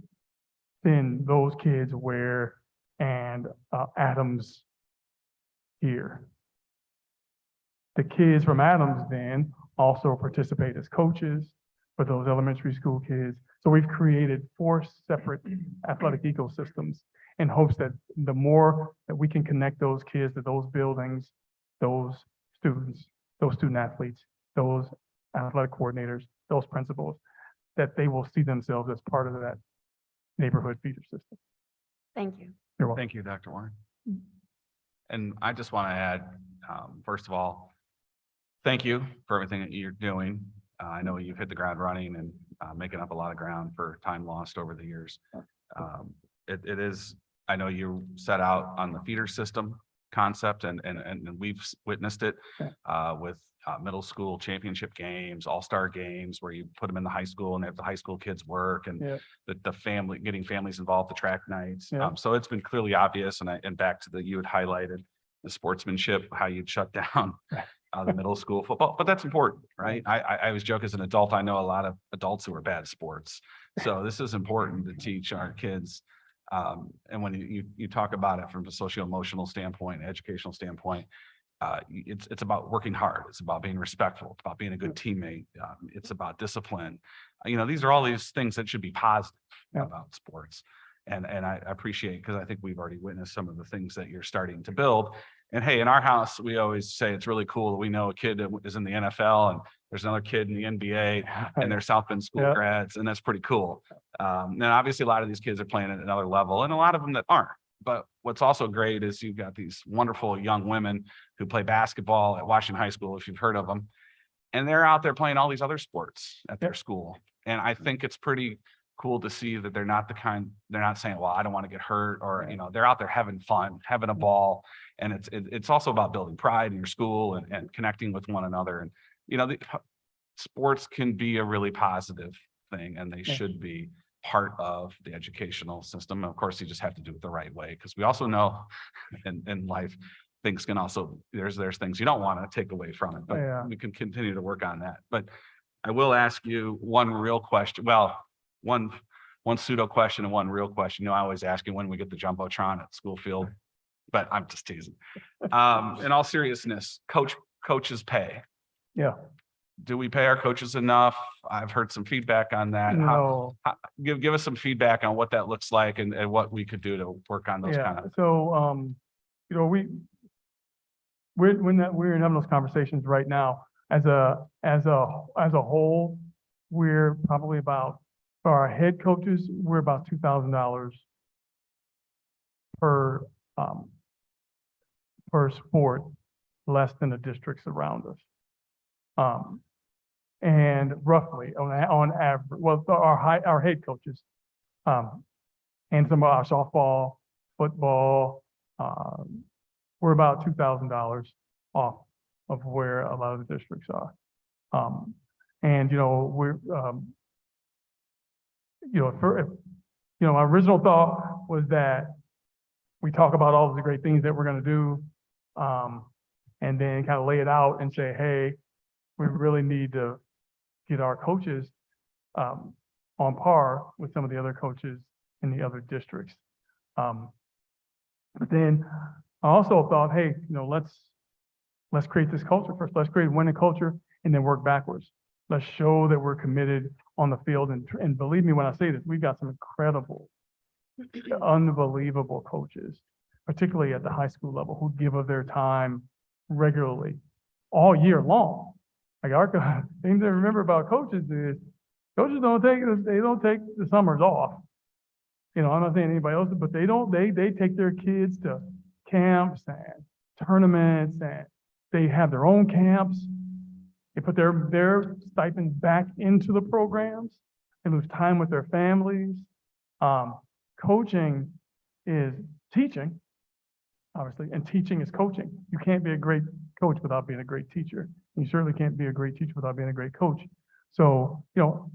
then those kids wear and Adams here. The kids from Adams then also participate as coaches for those elementary school kids. So we've created 4 separate athletic ecosystems in hopes that the more that we can connect those kids to those buildings, those students, those student athletes, those athletic coordinators, those principals, that they will see themselves as part of that neighborhood feeder system. Thank you. You're welcome. Thank you, Dr. Warren. And I just want to add, first of all, thank you for everything that you're doing. I know you've hit the ground running and making up a lot of ground for time lost over the years. It is, I know you set out on the feeder system concept and we've witnessed it with middle school championship games, all-star games where you put them in the high school and they have the high school kids work and the family, getting families involved, the track nights. So it's been clearly obvious. And back to you had highlighted the sportsmanship, how you'd shut down the middle school football, but that's important, right? I always joke as an adult, I know a lot of adults who are bad at sports. So this is important to teach our kids. And when you talk about it from a socio-emotional standpoint, educational standpoint, it's about working hard. It's about being respectful. It's about being a good teammate. It's about discipline. These are all these things that should be positive about sports. And I appreciate, because I think we've already witnessed some of the things that you're starting to build. And hey, in our house, we always say it's really cool that we know a kid that is in the NFL and there's another kid in the NBA and they're South Bend school grads, and that's pretty cool. And obviously a lot of these kids are playing at another level and a lot of them that aren't. But what's also great is you've got these wonderful young women who play basketball at Washington High School, if you've heard of them, and they're out there playing all these other sports at their school. And I think it's pretty cool to see that they're not saying, well, I don't want to get hurt, or, they're out there having fun, having a ball. And it's also about building pride in your school and connecting with one another. And, the sports can be a really positive thing, and they should be part of the educational system. Of course, you just have to do it the right way, because we also know in life, things can also, there's things you don't want to take away from it, but we can continue to work on that. But I will ask you one real question. Well, one pseudo question and one real question. I always ask you when we get the Jumbotron at school field, but I'm just teasing. In all seriousness, coaches pay. do we pay our coaches enough? I've heard some feedback on that. How, No, give us some feedback on what that looks like and what we could do to work on those kind yeah, of. so, you know, we're having those conversations right now. As a whole, we're probably about, for our head coaches, we're about $2,000 per, per sport, less than the districts around us. And roughly on average, well, our head coaches, and some of our softball, football, we're about $2,000 off of where a lot of the districts are. And, you know, we're, you know, my original thought was that we talk about all of the great things that we're gonna do, and then kind of lay it out and say, hey, we really need to get our coaches on par with some of the other coaches in the other districts. But then I also thought, hey, you know, let's create this culture first. Let's create a winning culture and then work backwards. Let's show that we're committed on the field. And believe me when I say this, we've got some incredible, unbelievable coaches, particularly at the high school level, who give of their time regularly all year long. Like our thing to remember about coaches is coaches don't take the summers off. You know, I'm not saying anybody else, but they take their kids to camps and tournaments, and they have their own camps. They put their stipends back into the programs. They lose time with their families. Coaching is teaching, obviously, and teaching is coaching. You can't be a great coach without being a great teacher. You certainly can't be a great teacher without being a great coach. So, you know,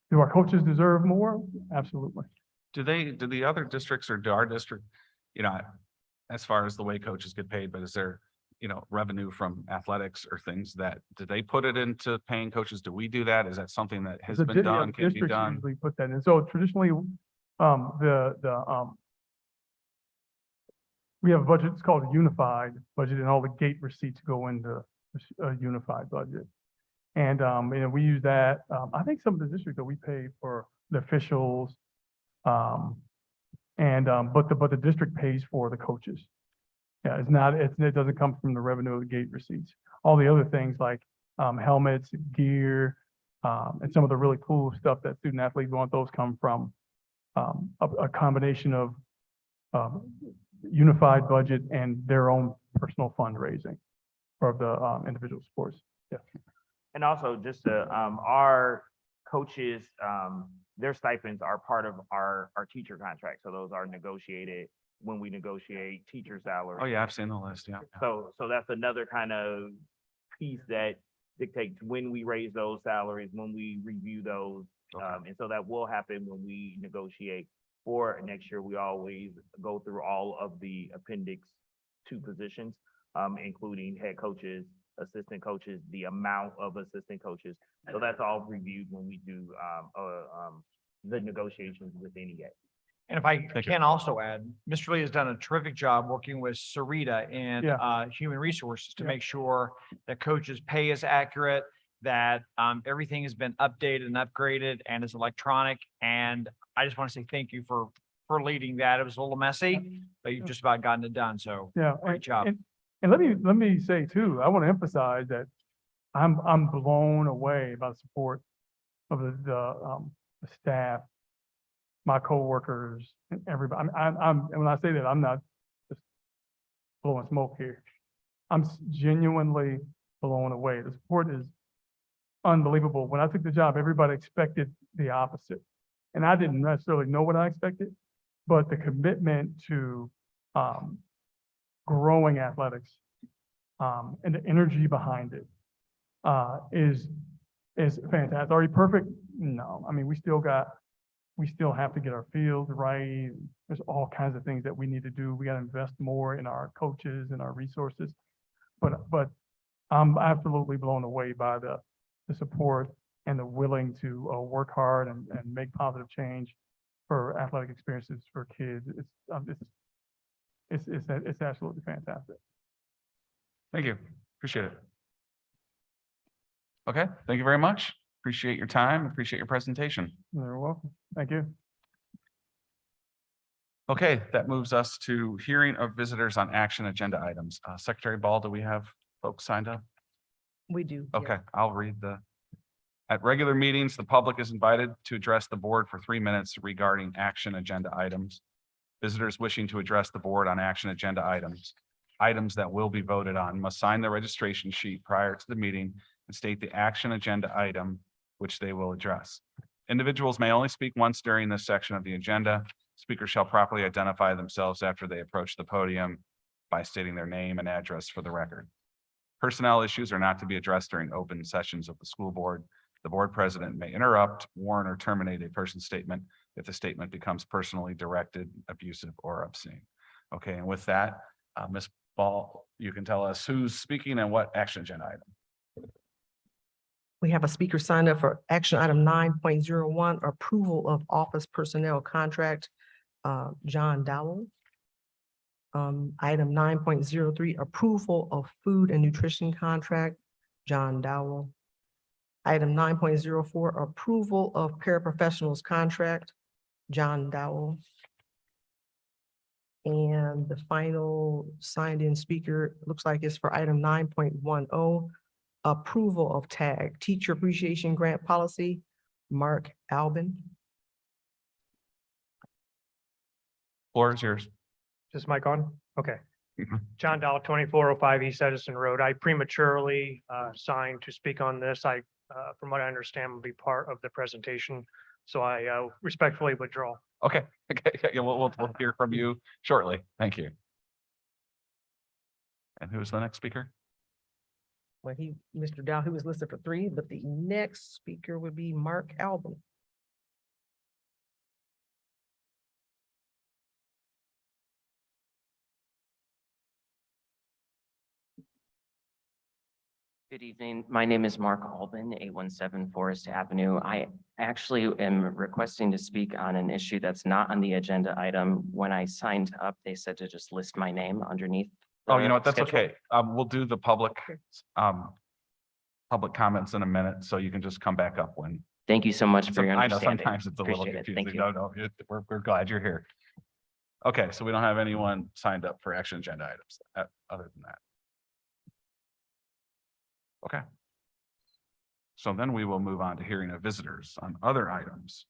do our coaches deserve more? Absolutely. Do the other districts or do our district, you know, as far as the way coaches get paid, but is there, you know, revenue from athletics or things that, do they put it into paying coaches? Do we do that? Is that something that has been done, can be Districts done? usually put that in. So traditionally, we have a budget, it's called a unified budget, and all the gate receipts go into a unified budget. And, we use that. I think some of the districts that we pay for the officials, but the district pays for the coaches. Yeah, it doesn't come from the revenue of the gate receipts. All the other things like, helmets, gear, and some of the really cool stuff that student athletes want, those come from, a combination of, unified budget and their own personal fundraising for the, individual sports. Yeah. And also just our coaches, their stipends are part of our teacher contract. So those are negotiated when we negotiate teacher salaries. Oh, yeah, I've seen the list, yeah. So that's another kind of piece that dictates when we raise those salaries, when we review those. Okay. And so that will happen when we negotiate for next year. We always go through all of the appendix 2 positions, including head coaches, assistant coaches, the amount of assistant coaches. So that's all reviewed when we do the negotiations with NEA. And if I Thank you. can also add, Mr. Lee has done a terrific job working with Sarita and Human Resources to Yeah. make sure that coaches' pay is accurate, that everything has been updated and upgraded and is electronic. And I just want to say thank you for leading that. It was a little messy, but you've just about gotten it done. So Yeah. great job. And let me say too, I want to emphasize that I'm blown away by the support of the staff, my coworkers, and everybody. And when I say that, I'm not just blowing smoke here. I'm genuinely blown away. The support is unbelievable. When I took the job, everybody expected the opposite. And I didn't necessarily know what I expected, but the commitment to growing athletics and the energy behind it is fantastic. Are we perfect? No. I mean, we still have to get our field right. There's all kinds of things that we need to do. We got to invest more in our coaches and our resources. But I'm absolutely blown away by the support and the willing to work hard and make positive change for athletic experiences for kids. It's absolutely fantastic. Thank you. Appreciate it. Okay, thank you very much. Appreciate your time. Appreciate your presentation. You're welcome. Thank you. Okay, that moves us to hearing of visitors on action agenda items. Secretary Ball, do we have folks signed up? We do. yes. Okay, I'll read the. At regular meetings, the public is invited to address the board for 3 minutes regarding action agenda items. Visitors wishing to address the board on action agenda items that will be voted on, must sign the registration sheet prior to the meeting and state the action agenda item which they will address. Individuals may only speak once during this section of the agenda. Speakers shall properly identify themselves after they approach the podium by stating their name and address for the record. Personnel issues are not to be addressed during open sessions of the school board. The board president may interrupt, warn, or terminate a person's statement if the statement becomes personally directed, abusive, or obscene. Okay, and with that, Ms. Ball, you can tell us who's speaking and what action agenda item. We have a speaker signed up for action item 9.01, approval of office personnel contract, John Dowell. Item 9.03, approval of food and nutrition contract, John Dowell. Item 9.04, approval of paraprofessionals contract, John Dowell. And the final signed in speaker looks like it's for item 9.10, approval of TAG, Teacher Appreciation Grant Policy, Mark Albin. Floor is yours. Is this mic on? Okay. Mhm. John Dowell, 2405 East Edison Road. I prematurely signed to speak on this. From what I understand, will be part of the presentation. So I respectfully withdraw. Okay, okay, yeah, we'll hear from you shortly. Thank you. And who's the next speaker? Well, Mr. Dow, he was listed for 3, but the next speaker would be Mark Albin. Good evening. My name is Mark Albin, 817 Forest Avenue. I actually am requesting to speak on an issue that's not on the agenda item. When I signed up, they said to just list my name underneath. Oh, you know what? the That's schedule. okay. We'll do the public comments in a minute, so you can just come back up when. Thank you so much for your I know understanding. sometimes it's a little Appreciate it. Thank confusing. you. No, we're glad you're here. Okay, so we don't have anyone signed up for action agenda items other than that. Okay. So then we will move on to hearing of visitors on other items.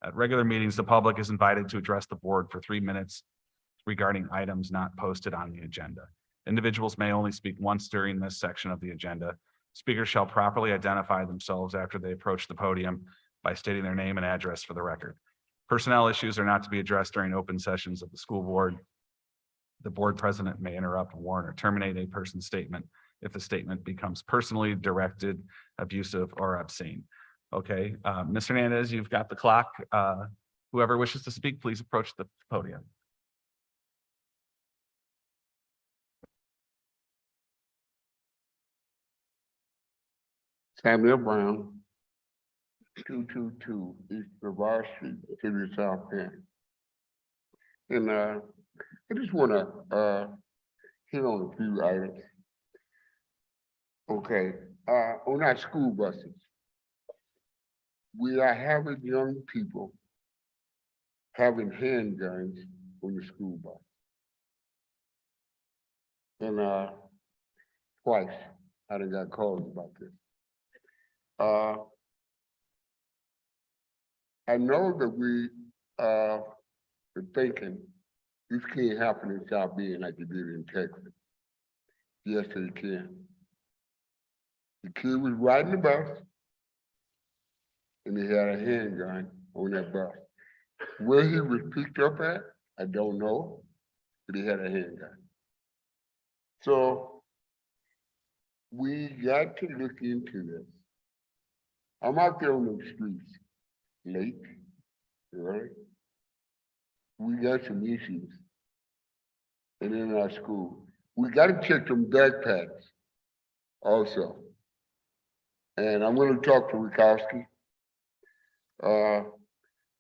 At regular meetings, the public is invited to address the board for 3 minutes regarding items not posted on the agenda. Individuals may only speak once during this section of the agenda. Speakers shall properly identify themselves after they approach the podium by stating their name and address for the record. Personnel issues are not to be addressed during open sessions of the school board. The board president may interrupt, warn, or terminate a person's statement if the statement becomes personally directed, abusive, or obscene. Okay, Ms. Hernandez, you've got the clock. Whoever wishes to speak, please approach the podium. Samuel Brown, 222 East Brevard Street, City of South Bend. And I just want to hit on a few items. Okay, on our school buses, we are having young people having handguns on the school bus. And twice I done got calls about this. I know that we are thinking this can't happen in South Bend like it did in Texas. Yes, it can. The kid was riding the bus and he had a handgun on that bus. Where he was picked up at, I don't know, but he had a handgun. So we got to look into this. I'm out there on the streets late, right? We got some issues. And in our school, we got to check them backpacks also. And I'm going to talk to Wikowski.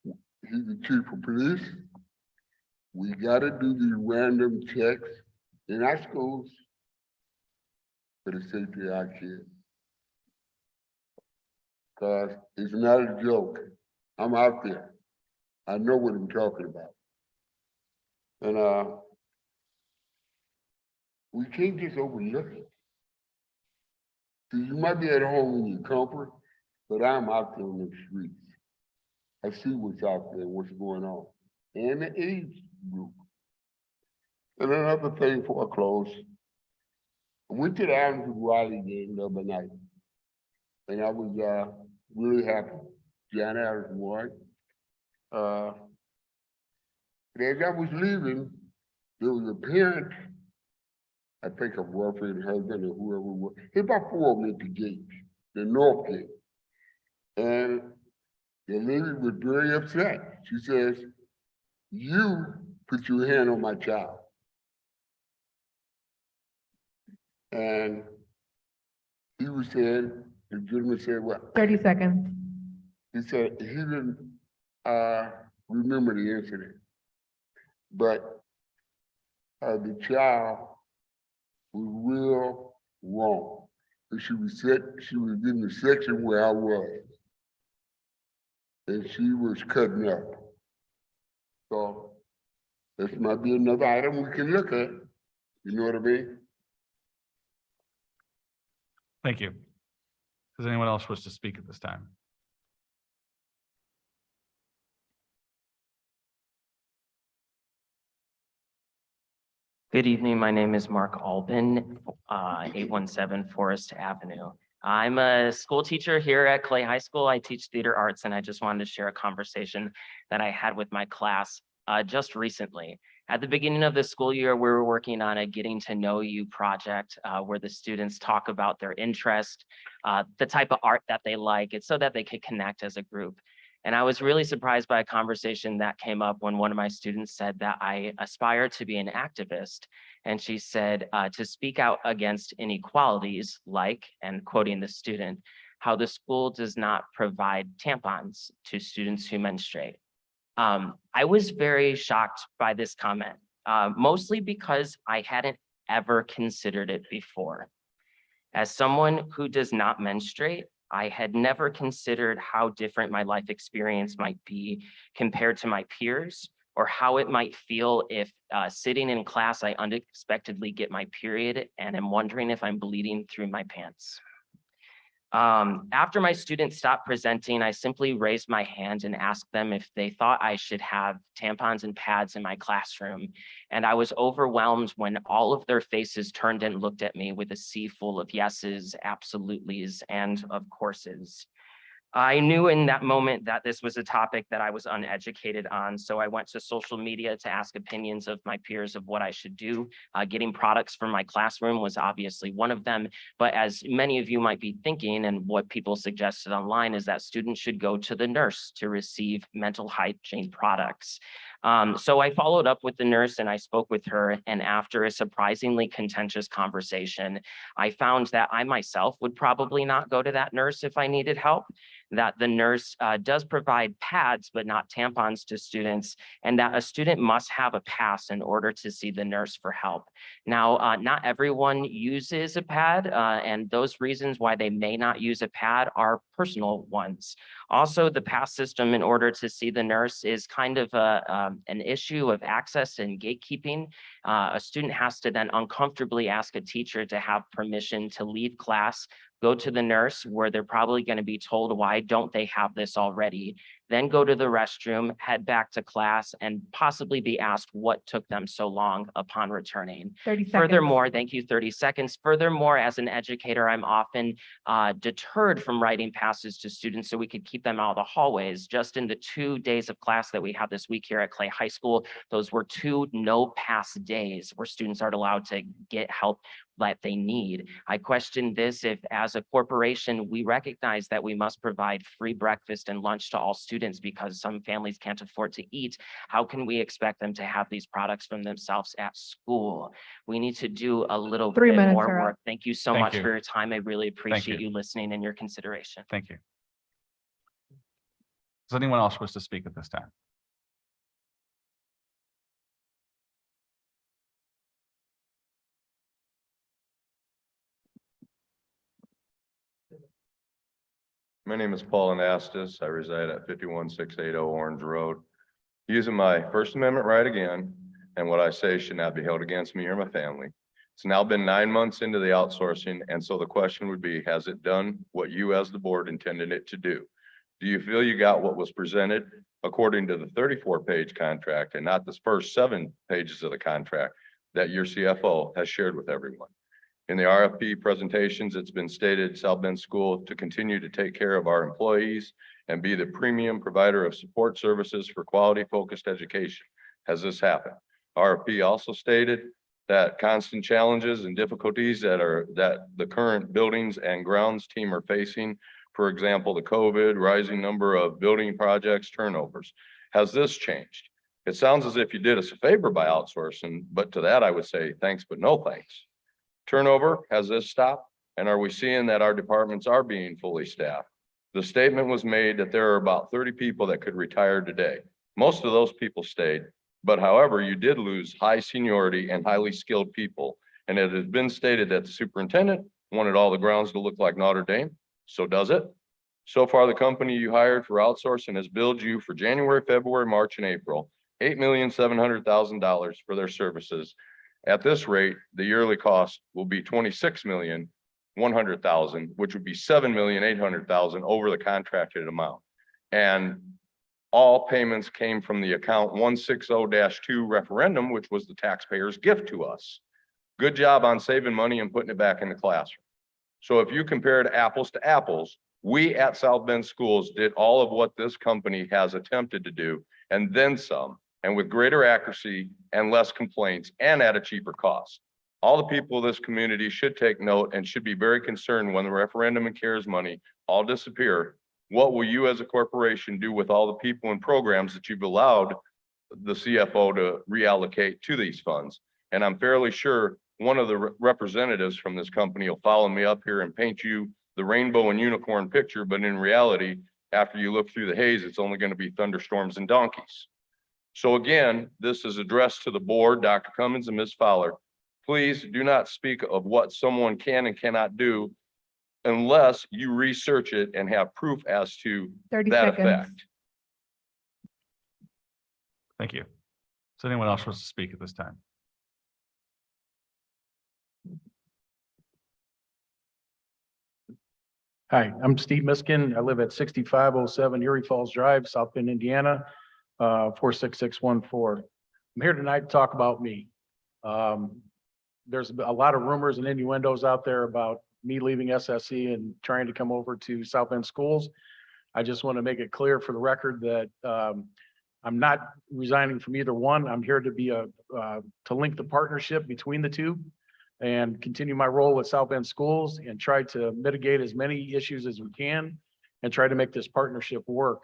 He's the chief of police. We got to do these random checks in our schools for the safety of our kids. Cause it's not a joke. I'm out there. I know what I'm talking about. And we can't just overlook it. See, you might be at home in your comfort, but I'm out there on the streets. I see what's out there, what's going on, and the age group. And another thing before I close, I went to the Adams Riley game the other night, and I was really happy. John Adams won. And as I was leaving, there was a parent, I think a boyfriend, husband, or whoever it was. There's about 4 of them at the gate, the north gate. And the lady was very upset. She says, "You put your hand on my child." And he was saying, the gentleman said, "What?" 30 seconds. He said he didn't remember the incident, but the child was real wrong. And she was in the section where I was, and she was cutting up. So this might be another item we can look at. You know what I mean? Thank you. Does anyone else wish to speak at this time? Good evening. My name is Mark Albin, 817 Forest Avenue. I'm a school teacher here at Clay High School. I teach theater arts, and I just wanted to share a conversation that I had with my class just recently. At the beginning of the school year, we were working on a getting to know you project where the students talk about their interest, the type of art that they like. It's so that they could connect as a group. And I was really surprised by a conversation that came up when one of my students said that I aspire to be an activist. And she said to speak out against inequalities like, and quoting the student, how the school does not provide tampons to students who menstruate. I was very shocked by this comment, mostly because I hadn't ever considered it before. As someone who does not menstruate, I had never considered how different my life experience might be compared to my peers, or how it might feel if sitting in class, I unexpectedly get my period and am wondering if I'm bleeding through my pants. After my students stopped presenting, I simply raised my hand and asked them if they thought I should have tampons and pads in my classroom. And I was overwhelmed when all of their faces turned and looked at me with a sea full of yeses, absolutelys, and of courses. I knew in that moment that this was a topic that I was uneducated on, so I went to social media to ask opinions of my peers of what I should do. Getting products from my classroom was obviously one of them, but as many of you might be thinking, and what people suggested online, is that students should go to the nurse to receive mental hygiene products. So I followed up with the nurse and I spoke with her, and after a surprisingly contentious conversation, I found that I myself would probably not go to that nurse if I needed help, that the nurse does provide pads but not tampons to students, and that a student must have a pass in order to see the nurse for help. Now, not everyone uses a pad, and those reasons why they may not use a pad are personal ones. Also, the pass system in order to see the nurse is kind of an issue of access and gatekeeping. A student has to then uncomfortably ask a teacher to have permission to leave class, go to the nurse where they're probably going to be told, why don't they have this already? Then go to the restroom, head back to class, and possibly be asked what took them so long upon returning. 30 seconds. Furthermore, thank you, 30 seconds. Furthermore, as an educator, I'm often deterred from writing passes to students so we could keep them out of the hallways. Just in the 2 days of class that we had this week here at Clay High School, those were 2 no pass days where students aren't allowed to get help that they need. I question this if, as a corporation, we recognize that we must provide free breakfast and lunch to all students because some families can't afford to eat. How can we expect them to have these products from themselves at school? We need to do a little 3 bit minutes more are up. work. Thank you so Thank much you. for your time. I really appreciate you. you listening and your consideration. Thank you. Does anyone else wish to speak at this time? My name is Paul Anastas. I reside at 51680 Orange Road. Using my First Amendment right again, and what I say should not be held against me or my family. It's now been 9 months into the outsourcing, and so the question would be, has it done what you as the board intended it to do? Do you feel you got what was presented according to the 34-page contract and not the first 7 pages of the contract that your CFO has shared with everyone? In the RFP presentations, it's been stated South Bend School to continue to take care of our employees and be the premium provider of support services for quality-focused education. Has this happened? RFP also stated that constant challenges and difficulties that the current buildings and grounds team are facing, for example, the COVID, rising number of building projects, turnovers. Has this changed? It sounds as if you did us a favor by outsourcing, but to that I would say thanks, but no thanks. Turnover, has this stopped? And are we seeing that our departments are being fully staffed? The statement was made that there are about 30 people that could retire today. Most of those people stayed, but however, you did lose high seniority and highly skilled people. And it has been stated that the superintendent wanted all the grounds to look like Notre Dame. So does it? So far, the company you hired for outsourcing has billed you for January, February, March, and April, $8,700,000 for their services. At this rate, the yearly cost will be $26,100,000, which would be $7,800,000 over the contracted amount. And all payments came from the account 160-2 referendum, which was the taxpayers' gift to us. Good job on saving money and putting it back in the classroom. So if you compared apples to apples, we at South Bend Schools did all of what this company has attempted to do and then some, and with greater accuracy and less complaints and at a cheaper cost. All the people of this community should take note and should be very concerned when the referendum and CARES money all disappear. What will you as a corporation do with all the people and programs that you've allowed the CFO to reallocate to these funds? And I'm fairly sure one of the representatives from this company will follow me up here and paint you the rainbow and unicorn picture, but in reality, after you look through the haze, it's only going to be thunderstorms and donkeys. So again, this is addressed to the board, Dr. Cummins and Ms. Fowler. Please do not speak of what someone can and cannot do unless you research it and have proof as to 30 that seconds. effect. Thank you. Does anyone else wants to speak at this time? Hi, I'm Steve Miskin. I live at 6507 Erie Falls Drive, South Bend, Indiana, 46614. I'm here tonight to talk about me. There's a lot of rumors and innuendos out there about me leaving SSE and trying to come over to South Bend Schools. I just want to make it clear for the record that I'm not resigning from either one. I'm here to be to link the partnership between the two and continue my role at South Bend Schools and try to mitigate as many issues as we can and try to make this partnership work.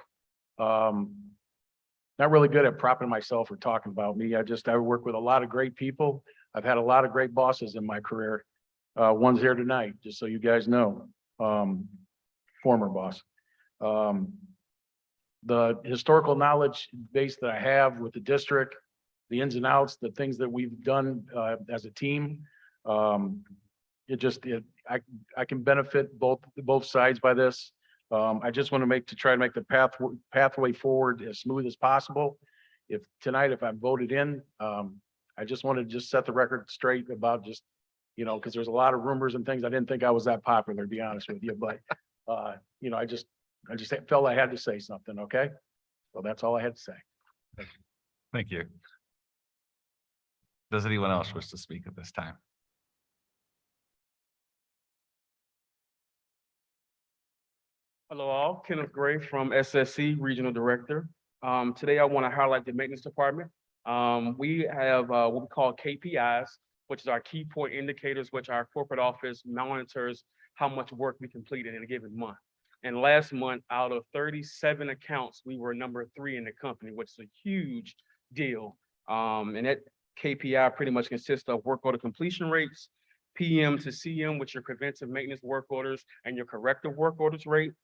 Not really good at propping myself or talking about me. I work with a lot of great people. I've had a lot of great bosses in my career. One's here tonight, just so you guys know, former boss. The historical knowledge base that I have with the district, the ins and outs, the things that we've done as a team, I can benefit both sides by this. I just want to try to make the pathway forward as smooth as possible. If I'm voted in, I just want to set the record straight about because there's a lot of rumors and things. I didn't think I was that popular, to be honest with you, but I just felt I had to say something. Okay, so that's all I had to say. Thank you. Does anyone else wish to speak at this time? Hello all, Kenneth Gray from SSC Regional Director. Today I want to highlight the maintenance department. We have what we call KPIs, which is our key point indicators, which our corporate office monitors how much work we completed in a given month. And last month, out of 37 accounts, we were number 3 in the company, which is a huge deal. And that KPI pretty much consists of work order completion rates, PM to CM, which are preventive maintenance work orders, and your corrective work orders rate.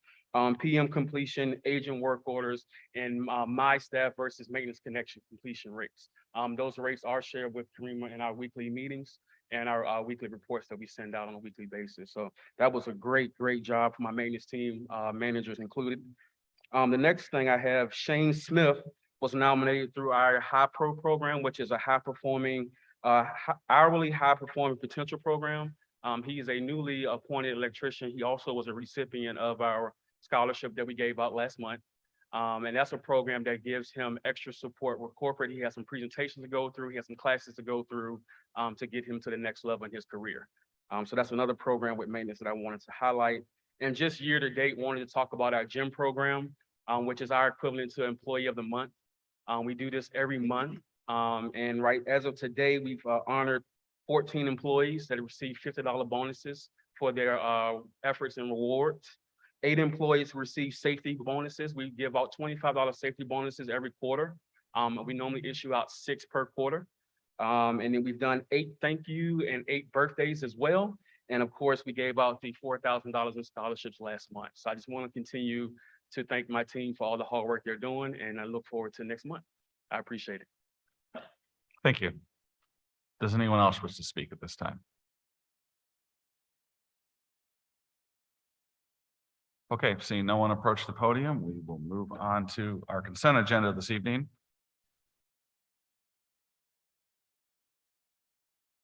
PM completion, agent work orders, and my staff versus maintenance connection completion rates. Those rates are shared with Karima in our weekly meetings, and our weekly reports that we send out on a weekly basis. So that was a great, great job for my maintenance team, managers included. The next thing I have, Shane Smith was nominated through our High Pro program, which is a hourly high performing potential program. He is a newly appointed electrician. He also was a recipient of our scholarship that we gave out last month. And that's a program that gives him extra support with corporate. He has some presentations to go through. He has some classes to go through to get him to the next level in his career. So that's another program with maintenance that I wanted to highlight. And just year to date, wanted to talk about our gym program, which is our equivalent to Employee of the Month. We do this every month. And right as of today, we've honored 14 employees that have received $50 bonuses for their efforts and rewards. 8 employees receive safety bonuses. We give out $25 safety bonuses every quarter. We normally issue out 6 per quarter. And then we've done 8 thank you and 8 birthdays as well. And of course, we gave out the $4,000 in scholarships last month. So I just want to continue to thank my team for all the hard work they're doing, and I look forward to next month. I appreciate it. Thank you. Does anyone else wish to speak at this time? Okay, seeing no one approach the podium, we will move on to our consent agenda this evening.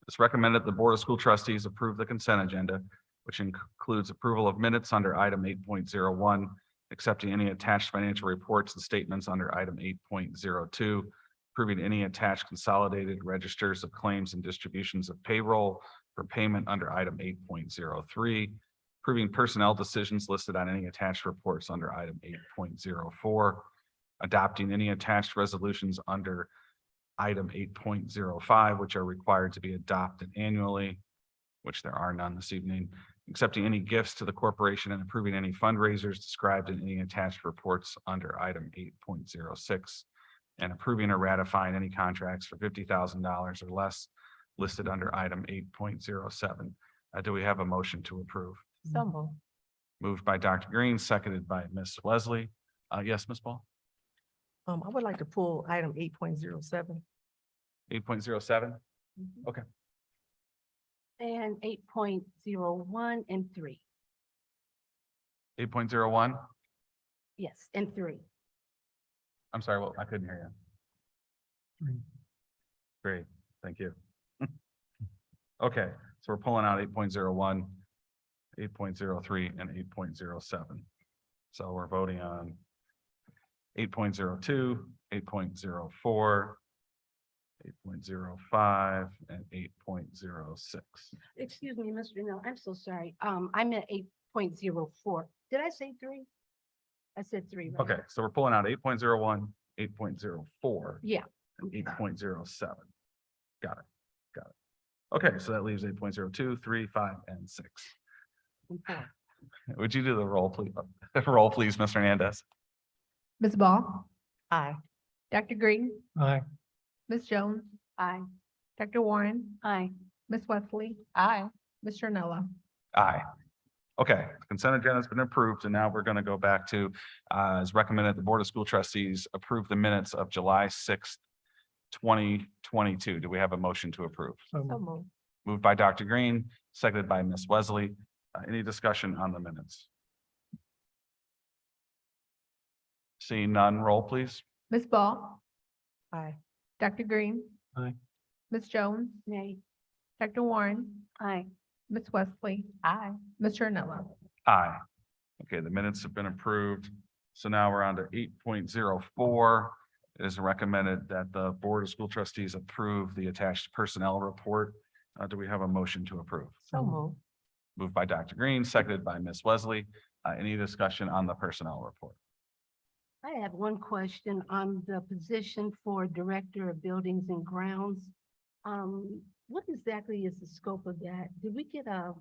It's recommended the Board of School Trustees approve the consent agenda, which includes approval of minutes under item 8.01, accepting any attached financial reports and statements under item 8.02, approving any attached consolidated registers of claims and distributions of payroll for payment under item 8.03, approving personnel decisions listed on any attached reports under item 8.04, adopting any attached resolutions under item 8.05, which are required to be adopted annually, which there are none this evening, accepting any gifts to the corporation and approving any fundraisers described in any attached reports under item 8.06, and approving or ratifying any contracts for $50,000 or less listed under item 8.07. Do we have a motion to approve? So moved. Moved by Dr. Green, seconded by Ms. Wesley. Yes, Ms. Ball? I would like to pull item 8.07. 8.07? Okay. And 8.01 and 3. 8.01? Yes, and 3. I'm sorry, well, I couldn't hear you. Great, thank you. Okay, so we're pulling out 8.01, 8.03, and 8.07. So we're voting on 8.02, 8.04, 8.05, and 8.06. Excuse me, Mr. Neal, I'm so sorry. I'm at 8.04. Did I say 3? I said 3, right? Okay, so we're pulling out 8.01, 8.04, Yeah. and 8.07. Got it. Okay, so that leaves 8.02, 3, 5, and 6. And 4. Would you do the roll, please? Roll, please, Mr. Hernandez. Ms. Ball, Aye. Dr. Green, Aye. Ms. Jones, Aye. Dr. Warren, Aye. Ms. Wesley, Aye. Mr. Nella. Aye. Okay, consent agenda has been approved, and now we're going to go back to, as recommended, the Board of School Trustees approve the minutes of July 6th, 2022. Do we have a motion to approve? So So moved. moved. Moved by Dr. Green, seconded by Ms. Wesley. Any discussion on the minutes? Seeing none, roll please. Ms. Ball, Aye. Dr. Green. Aye. Ms. Jones, Nay. Dr. Warren, Aye. Ms. Wesley, Aye. Mr. Nella. Aye. Okay, the minutes have been approved. So now we're on to 8.04. It is recommended that the Board of School Trustees approve the attached personnel report. Do we have a motion to approve? So moved. Moved by Dr. Green, seconded by Ms. Wesley. Any discussion on the personnel report? I have one question on the position for Director of Buildings and Grounds. What exactly is the scope of that? Did we get a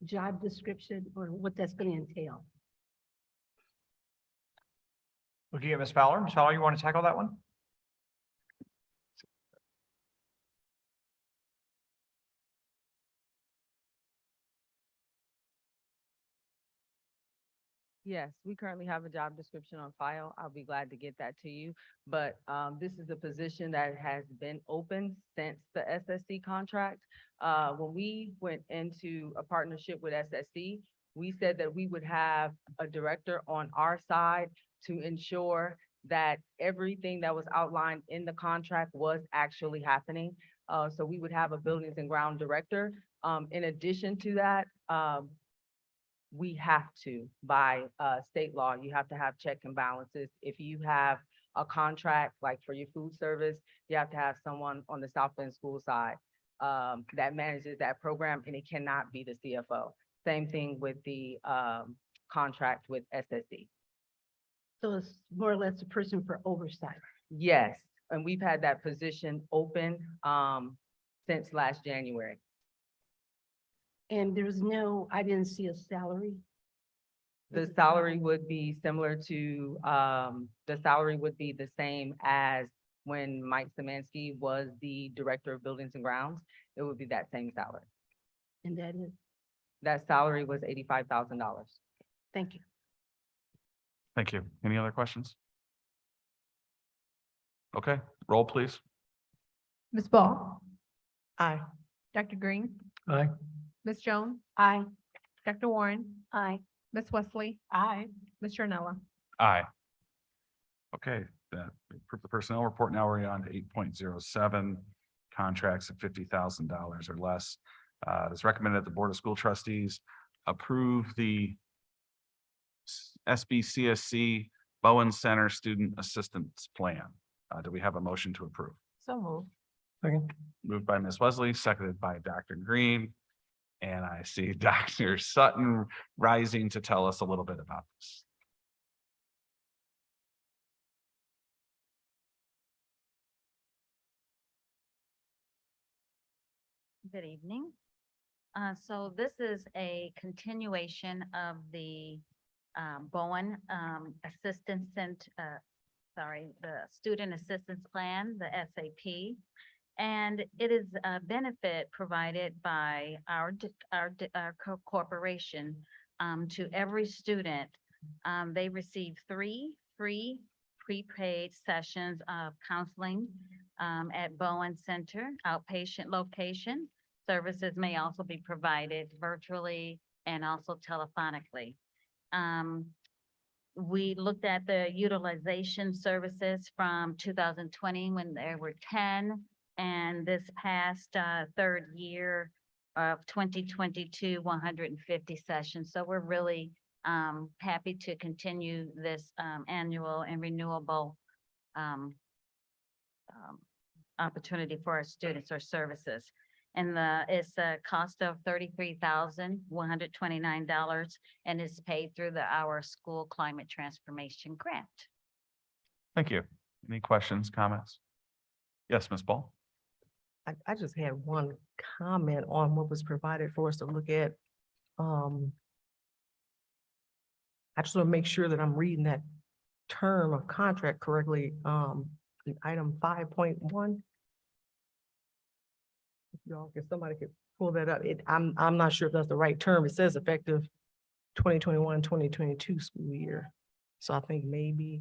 job description or what that's going to entail? Looking at Ms. Fowler. Ms. Fowler, you want to tackle that one? Yes, we currently have a job description on file. I'll be glad to get that to you. But this is a position that has been open since the SSC contract. When we went into a partnership with SSC, we said that we would have a director on our side to ensure that everything that was outlined in the contract was actually happening. So we would have a buildings and ground director. In addition to that, we have to, by state law, you have to have check and balances. If you have a contract, like for your food service, you have to have someone on the South Bend school side that manages that program, and it cannot be the CFO. Same thing with the contract with SSC. So it's more or less a person for oversight. Yes, and we've had that position open since last January. And there's no, I didn't see a salary. The salary would be similar to, the salary would be the same as when Mike Samansky was the Director of Buildings and Grounds. It would be that same salary. And that is, That salary was $85,000. thank you. Thank you. Any other questions? Okay, roll please. Ms. Ball, Aye. Dr. Green, Aye. Ms. Jones, Aye. Dr. Warren, Aye. Ms. Wesley, Aye. Ms. Ernella. Aye. Okay, that approve the personnel report. Now we're on to 8.07, contracts of $50,000 or less. It's recommended that the Board of School Trustees approve the SBCSC Bowen Center Student Assistance Plan. Do we have a motion to approve? So move. Second. Moved by Ms. Wesley, seconded by Dr. Green. And I see Dr. Sutton rising to tell us a little bit about this. Good evening. So this is a continuation of the Bowen Assistance the Student Assistance Plan, the SAP. And it is a benefit provided by our corporation to every student. They receive 3 free prepaid sessions of counseling at Bowen Center, outpatient location. Services may also be provided virtually and also telephonically. We looked at the utilization services from 2020 when there were 10, and this past third year of 2022, 150 sessions. So we're really happy to continue this annual and renewable opportunity for our students or services. And it's a cost of $33,129 and is paid through our school climate transformation grant. Thank you. Any questions, comments? Yes, Ms. Ball. I just had one comment on what was provided for us to look at. I just want to make sure that I'm reading that term of contract correctly. In item 5.1. Y'all, if somebody could pull that up, I'm not sure if that's the right term. It says effective 2021, 2022 school year. So I think maybe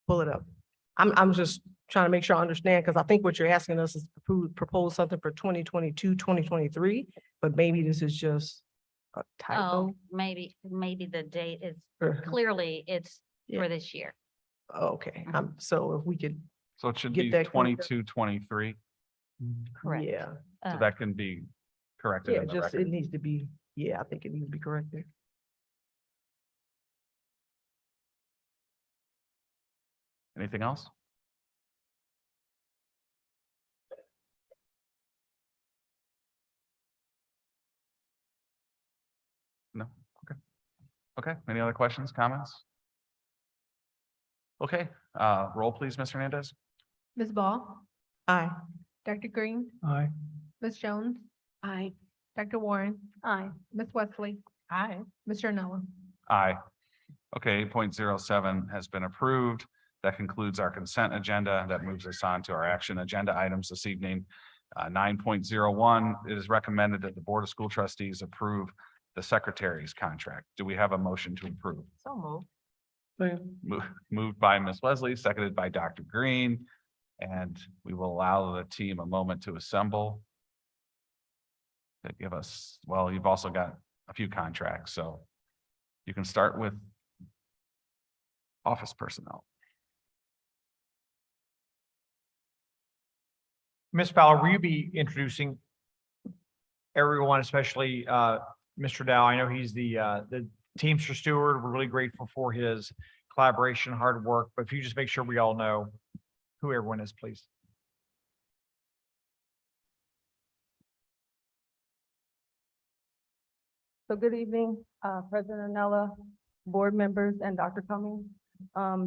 pull it up. I'm just trying to make sure I understand, because I think what you're asking us is to propose something for 2022, 2023, but maybe this is just a typo. Oh, maybe the date is clearly it's Yeah. for this year. Okay, so if we could, So it should Get be that correct. 22, 23. Correct. yeah, So that can be corrected yeah, in the just, record. it needs to be, yeah, I think it needs to be corrected. Anything else? No, okay. Okay, any other questions, comments? Okay, roll please, Mr. Hernandez. Ms. Ball, Aye. Dr. Green, Aye. Ms. Jones, Aye. Dr. Warren, Aye. Ms. Wesley, Aye. Ms. Ernella. Aye. Okay, 8.07 has been approved. That concludes our consent agenda. That moves us on to our action agenda items this evening. 9.01, it is recommended that the Board of School Trustees approve the secretary's contract. Do we have a motion to approve? So moved. Moved by Ms. Wesley, seconded by Dr. Green. And we will allow the team a moment to assemble. To give us, well, you've also got a few contracts, so you can start with office personnel. Ms. Fowler, will you be introducing everyone, especially Mr. Dow? I know he's the Teamster steward. We're really grateful for his collaboration, hard work, but if you just make sure we all know who everyone is, please. So good evening, President Anella, board members, and Dr. Cummings.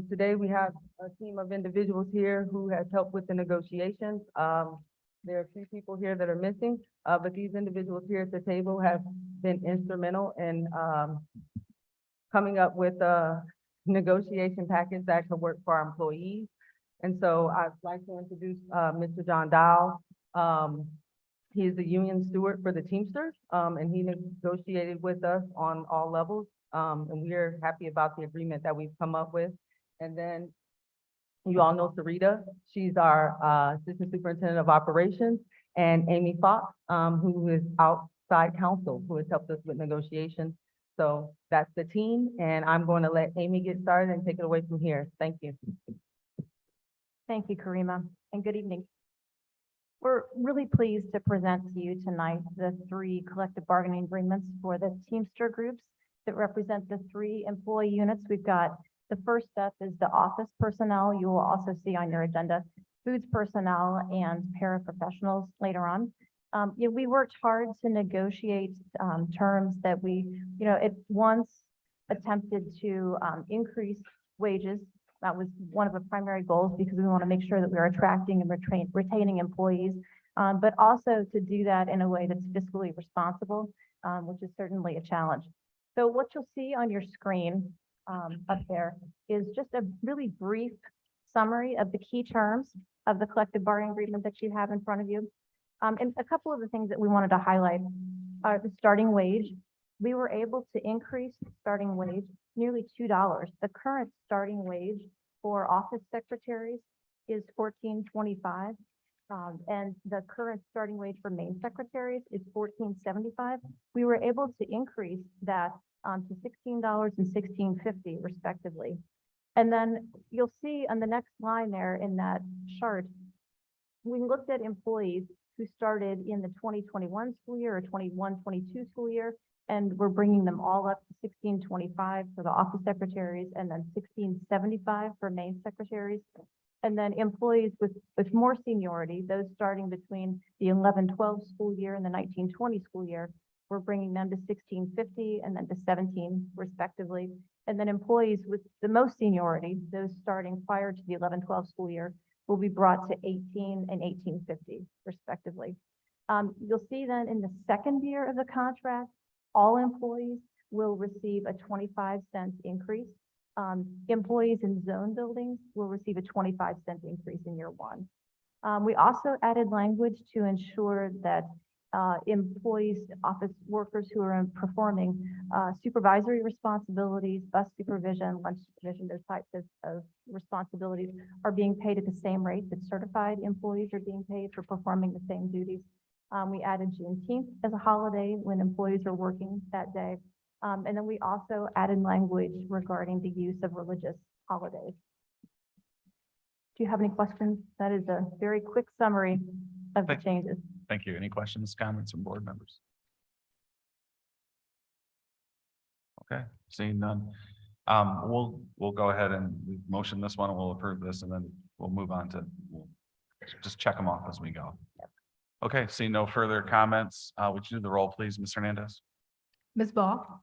Today we have a team of individuals here who has helped with the negotiations. There are a few people here that are missing, but these individuals here at the table have been instrumental in coming up with a negotiation package that could work for our employees. And so I'd like to introduce Mr. John Dow. He is the union steward for the Teamsters, and he negotiated with us on all levels. And we are happy about the agreement that we've come up with. And then you all know Sarita. She's our Assistant Superintendent of Operations, and Amy Fox, who is outside counsel, who has helped us with negotiations. So that's the team, and I'm going to let Amy get started and take it away from here. Thank you. Thank you, Karima, and good evening. We're really pleased to present to you tonight the 3 collective bargaining agreements for the Teamster groups that represent the 3 employee units. We've got the first step is the office personnel. You will also see on your agenda foods personnel and paraprofessionals later on. We worked hard to negotiate terms that we, at once attempted to increase wages. That was one of the primary goals because we want to make sure that we're attracting and retaining employees, but also to do that in a way that's fiscally responsible, which is certainly a challenge. So what you'll see on your screen up there is just a really brief summary of the key terms of the collective bargaining agreement that you have in front of you. And a couple of the things that we wanted to highlight are the starting wage. We were able to increase the starting wage nearly $2. The current starting wage for office secretaries is $14.25. And the current starting wage for main secretaries is $14.75. We were able to increase that to $16 and $16.50 respectively. And then you'll see on the next line there in that chart, we looked at employees who started in the 2021 school year or 21-22 school year, and we're bringing them all up to $16.25 for the office secretaries and then $16.75 for main secretaries. And then employees with more seniority, those starting between the 11-12 school year and the 19-20 school year, we're bringing them to $16.50 and then to $17 respectively. And then employees with the most seniority, those starting prior to the 11-12 school year, will be brought to $18 and $18.50 respectively. You'll see then in the second year of the contract, all employees will receive a 25-cent increase. Employees in zone buildings will receive a 25-cent increase in year 1. We also added language to ensure that employees, office workers who are performing supervisory responsibilities, bus supervision, lunch supervision, those types of responsibilities are being paid at the same rate that certified employees are being paid for performing the same duties. We added Juneteenth as a holiday when employees are working that day. And then we also added language regarding the use of religious holidays. Do you have any questions? That is a very quick summary of the changes. Thank you. Any questions, comments from board members? Okay, seeing none. We'll go ahead and motion this one and we'll approve this and then we'll move on to, we'll just check them off as we go. Okay, seeing no further comments, would you do the roll, please, Ms. Hernandez? Ms. Ball,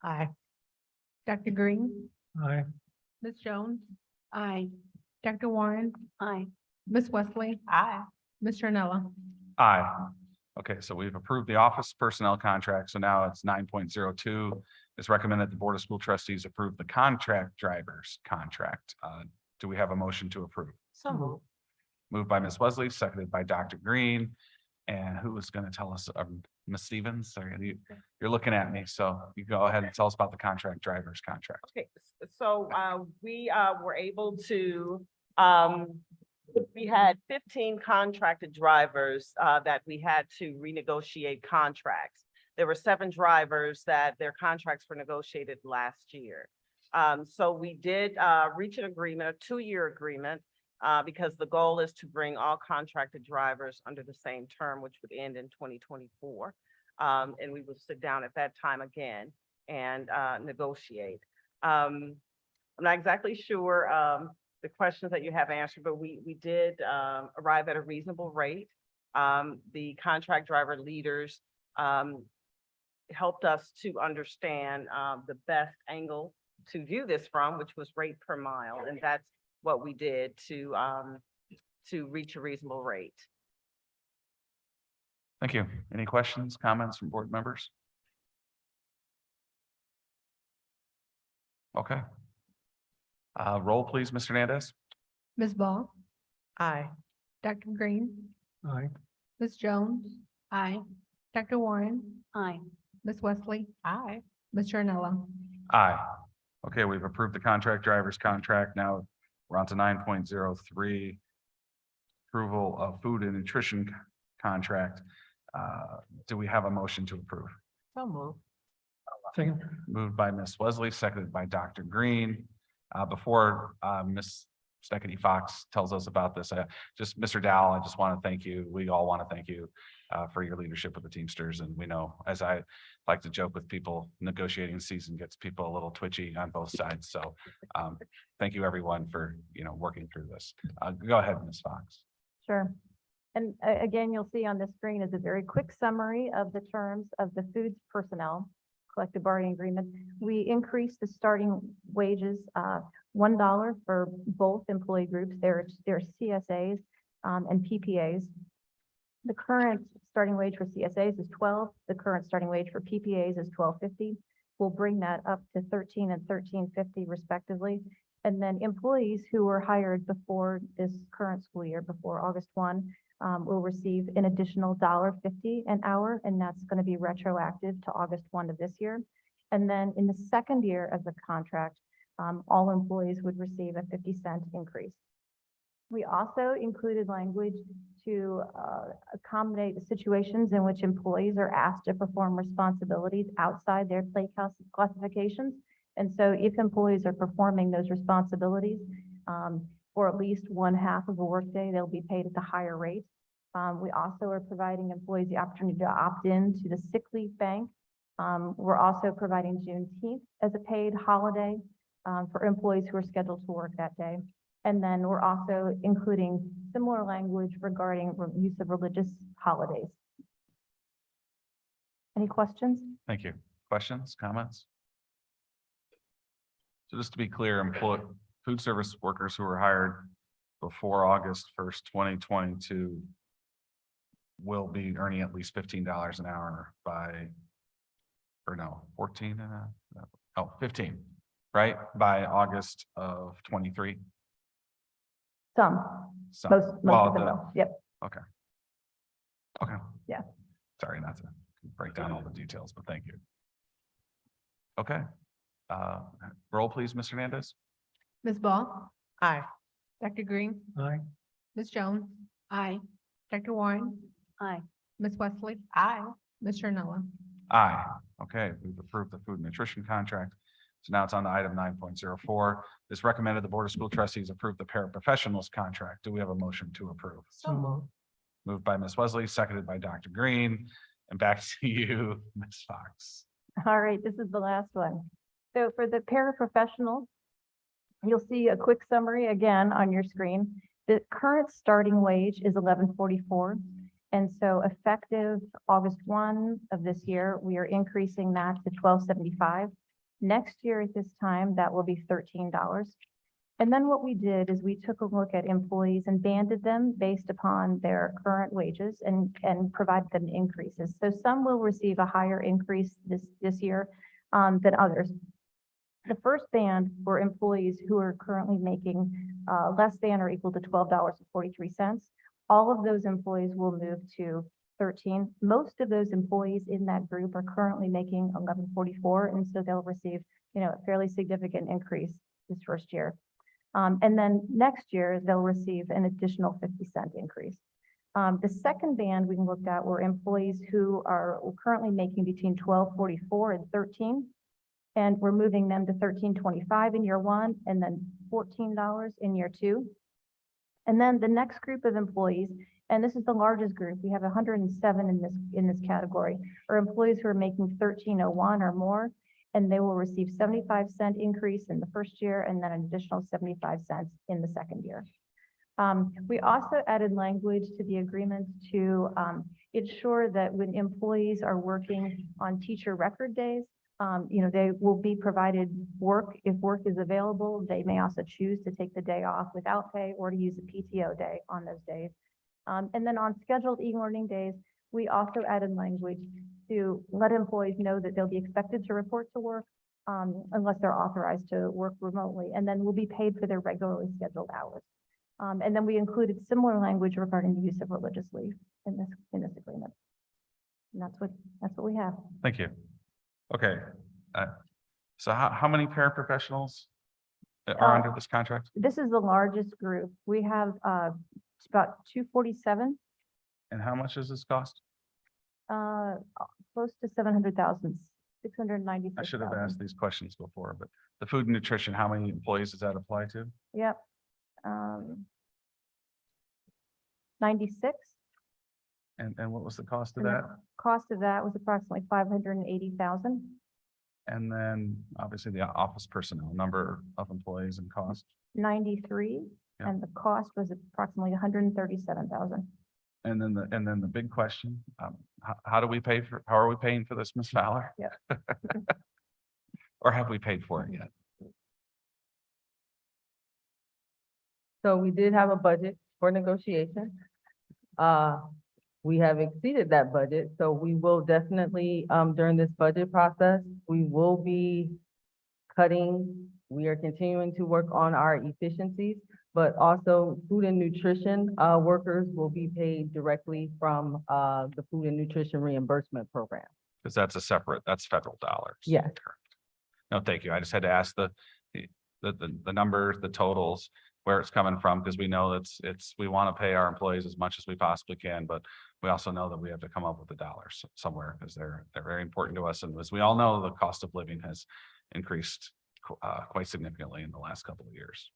Aye. Dr. Green, Aye. Ms. Jones, Aye. Dr. Warren, Aye. Ms. Wesley, Aye. Mr. Anella. Aye. Okay, so we've approved the office personnel contract. So now it's 9.02. It's recommended the Board of School Trustees approve the contract drivers contract. Do we have a motion to approve? So moved. Moved by Ms. Wesley, seconded by Dr. Green. And who is going to tell us, Ms. Stevens, you're looking at me, so you go ahead and tell us about the contract drivers contract. Okay, so we were able to, we had 15 contracted drivers that we had to renegotiate contracts. There were 7 drivers that their contracts were negotiated last year. So we did reach an agreement, a 2-year agreement, because the goal is to bring all contracted drivers under the same term, which would end in 2024. And we would sit down at that time again and negotiate. I'm not exactly sure the questions that you have answered, but we did arrive at a reasonable rate. The contract driver leaders helped us to understand the best angle to view this from, which was rate per mile, and that's what we did to reach a reasonable rate. Thank you. Any questions, comments from board members? Okay. Roll, please, Mr. Hernandez. Ms. Ball, Aye. Dr. Green, Aye. Ms. Jones, Aye. Dr. Warren, Aye. Ms. Wesley, Aye. Mr. Anello. Aye. Okay, we've approved the contract drivers contract. Now we're on to 9.03. Approval of food and nutrition contract. Do we have a motion to approve? So move. Second. Moved by Ms. Wesley, seconded by Dr. Green. Before Ms. Steckity Fox tells us about this, just Mr. Dow, I just want to thank you. We all want to thank you for your leadership with the Teamsters. And we know, as I like to joke with people, negotiating season gets people a little twitchy on both sides. So thank you, everyone, for working through this. Go ahead, Ms. Fox. Sure. And again, you'll see on the screen is a very quick summary of the terms of the foods personnel collective bargaining agreement. We increased the starting wages $1 for both employee groups. They're CSAs and PPAs. The current starting wage for CSAs is 12. The current starting wage for PPAs is $12.50. We'll bring that up to 13 and 13.50 respectively. And then employees who were hired before this current school year, before August 1, will receive an additional $1.50 an hour, and that's going to be retroactive to August 1 of this year. And then in the second year of the contract, all employees would receive a 50-cent increase. We also included language to accommodate the situations in which employees are asked to perform responsibilities outside their plate classifications. And so if employees are performing those responsibilities for at least 1/2 of a workday, they'll be paid at the higher rate. We also are providing employees the opportunity to opt in to the sick leave bank. We're also providing Juneteenth as a paid holiday for employees who are scheduled to work that day. And then we're also including similar language regarding use of religious holidays. Any questions? Thank you. Questions, comments? So just to be clear, food service workers who were hired before August 1st, 2022 will be earning at least $15 an hour by, or no, 14 and oh, 15, right? By August of 23. Some, most Well, of them will. Yep. Okay. Okay. Yeah. Sorry not to break down all the details, but thank you. Okay. Roll, please, Mr. Hernandez. Ms. Ball, Aye. Dr. Green, Aye. Ms. Jones, Aye. Dr. Warren, Aye. Ms. Wesley, Aye. Mr. Anello. Aye. Okay, we've approved the food and nutrition contract. So now it's on to item 9.04. This recommended the Board of School Trustees approve the paraprofessionals contract. Do we have a motion to approve? So move. Moved by Ms. Wesley, seconded by Dr. Green, and back to you, Ms. Fox. All right, this is the last one. So for the paraprofessionals, you'll see a quick summary again on your screen. The current starting wage is $11.44. And so effective August 1 of this year, we are increasing that to $12.75. Next year at this time, that will be $13. And then what we did is we took a look at employees and banded them based upon their current wages and provided them increases. So some will receive a higher increase this year than others. The first band were employees who are currently making less than or equal to $12.43. All of those employees will move to 13. Most of those employees in that group are currently making 1144, and so they'll receive, a fairly significant increase this first year. And then next year, they'll receive an additional 50-cent increase. The second band we looked at were employees who are currently making between 1244 and 13. And we're moving them to 1325 in year one and then $14 in year two. And then the next group of employees, and this is the largest group, we have 107 in this category, are employees who are making 1301 or more, and they will receive 75-cent increase in the first year and then an additional 75 cents in the second year. We also added language to the agreement to ensure that when employees are working on teacher record days, they will be provided work. If work is available, they may also choose to take the day off without pay or to use a PTO day on those days. And then on scheduled e-learning days, we also added language to let employees know that they'll be expected to report to work unless they're authorized to work remotely, and then will be paid for their regularly scheduled hours. And then we included similar language regarding the use of religious leave in this agreement. And that's what we have. Thank you. Okay. So how many paraprofessionals are under this contract? This is the largest group. We have it's about 247, And how much does this cost? close to 700,000, 696,000. I should have asked these questions before, but the food and nutrition, how many employees does that apply to? Yep. 96. And what was the cost of And that? the cost of that was approximately 580,000. And then obviously the office personnel, number of employees and cost. 93, Yeah. and the cost was approximately 137,000. And then the big question, how are we paying for this, Ms. Fowler? Yeah. Or have we paid for it yet? So we did have a budget for negotiation. We have exceeded that budget, so we will definitely, during this budget process, we will be cutting. We are continuing to work on our efficiencies, but also food and nutrition workers will be paid directly from the food and nutrition reimbursement program. Because that's federal dollars. Yes. Correct. No, thank you. I just had to ask the numbers, the totals, where it's coming from, because we know we want to pay our employees as much as we possibly can, but we also know that we have to come up with the dollars somewhere because they're very important to us. And as we all know, the cost of living has increased quite significantly in the last couple of years.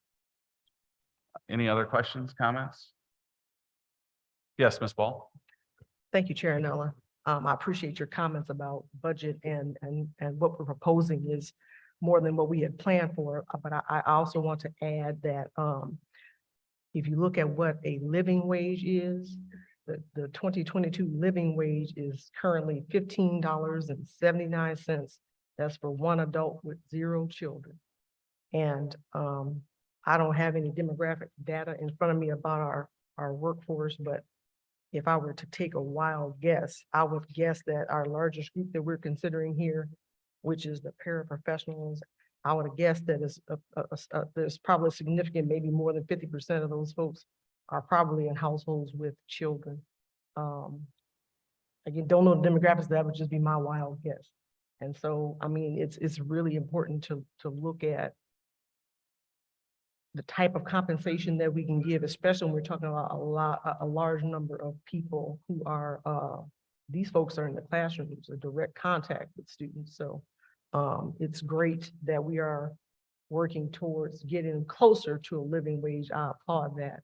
Any other questions, comments? Yes, Ms. Ball. Thank you, Chair Nella. I appreciate your comments about budget and what we're proposing is more than what we had planned for. But I also want to add that if you look at what a living wage is, the 2022 living wage is currently $15.79. That's for one adult with 0 children. And I don't have any demographic data in front of me about our workforce, but if I were to take a wild guess, I would guess that our largest group that we're considering here, which is the paraprofessionals, I would have guessed that there's probably significant, maybe more than 50% of those folks are probably in households with children. Again, don't know the demographics, that would just be my wild guess. And so, I mean, it's really important to look at the type of compensation that we can give, especially when we're talking about a large number of people who are, these folks are in the classrooms, a direct contact with students. So it's great that we are working towards getting closer to a living wage. I applaud that.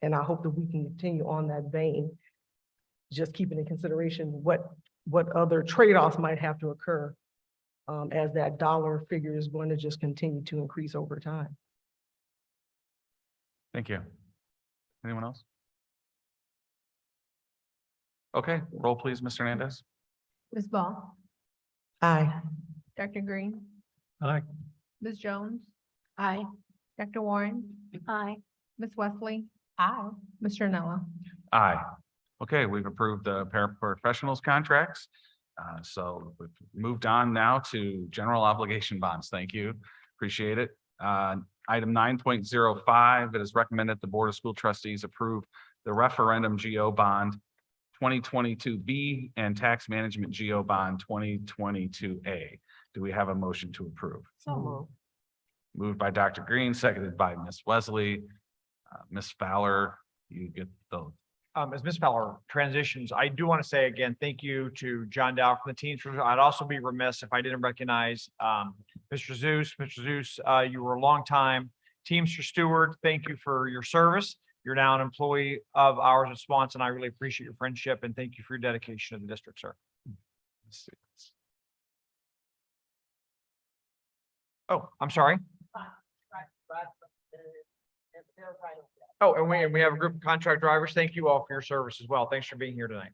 And I hope that we can continue on that vein, just keeping in consideration what other trade-offs might have to occur as that dollar figure is going to just continue to increase over time. Thank you. Anyone else? Okay, roll please, Mr. Hernandez. Ms. Ball, Aye. Dr. Green, Aye. Ms. Jones. Aye. Dr. Warren. Aye. Ms. Wesley. Aye. Mr. Nella. Aye. Okay, we've approved the paraprofessionals contracts. So we've moved on now to general obligation bonds. Thank you. Appreciate it. Item 9.05, it is recommended the Board of School Trustees approve the referendum GO bond 2022B and Tax Management Geo Bond 2022A. Do we have a motion to approve? So moved. Moved by Dr. Green, seconded by Ms. Wesley. Ms. Fowler, you get the, As Ms. Fowler transitions, I do want to say again, thank you to John Dow from the Teamsters. I'd also be remiss if I didn't recognize Mr. Zeus. Mr. Zeus, you were a long time Teamster steward. Thank you for your service. You're now an employee of ours at Swanson. I really appreciate your friendship and thank you for your dedication to the district, sir. Oh, I'm sorry. Oh, and we have a group of contract drivers. Thank you all for your service as well. Thanks for being here tonight.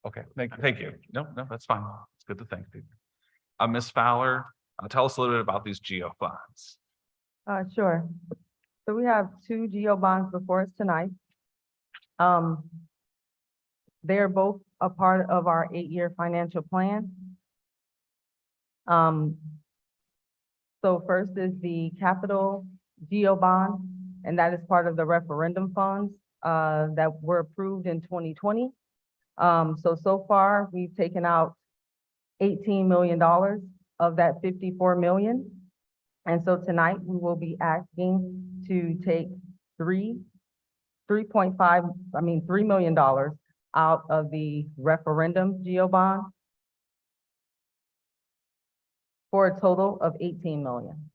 okay, thank you. No, that's fine. It's good to thank people. Ms. Fowler, tell us a little bit about these geo bonds. Sure. So we have two geo bonds before us tonight. They're both a part of our 8-year financial plan. So first is the capital geo bond, and that is part of the referendum funds that were approved in 2020. So far, we've taken out $18 million of that 54 million. And so tonight, we will be asking to take $3 million out of the referendum geo bond for a total of 18 million.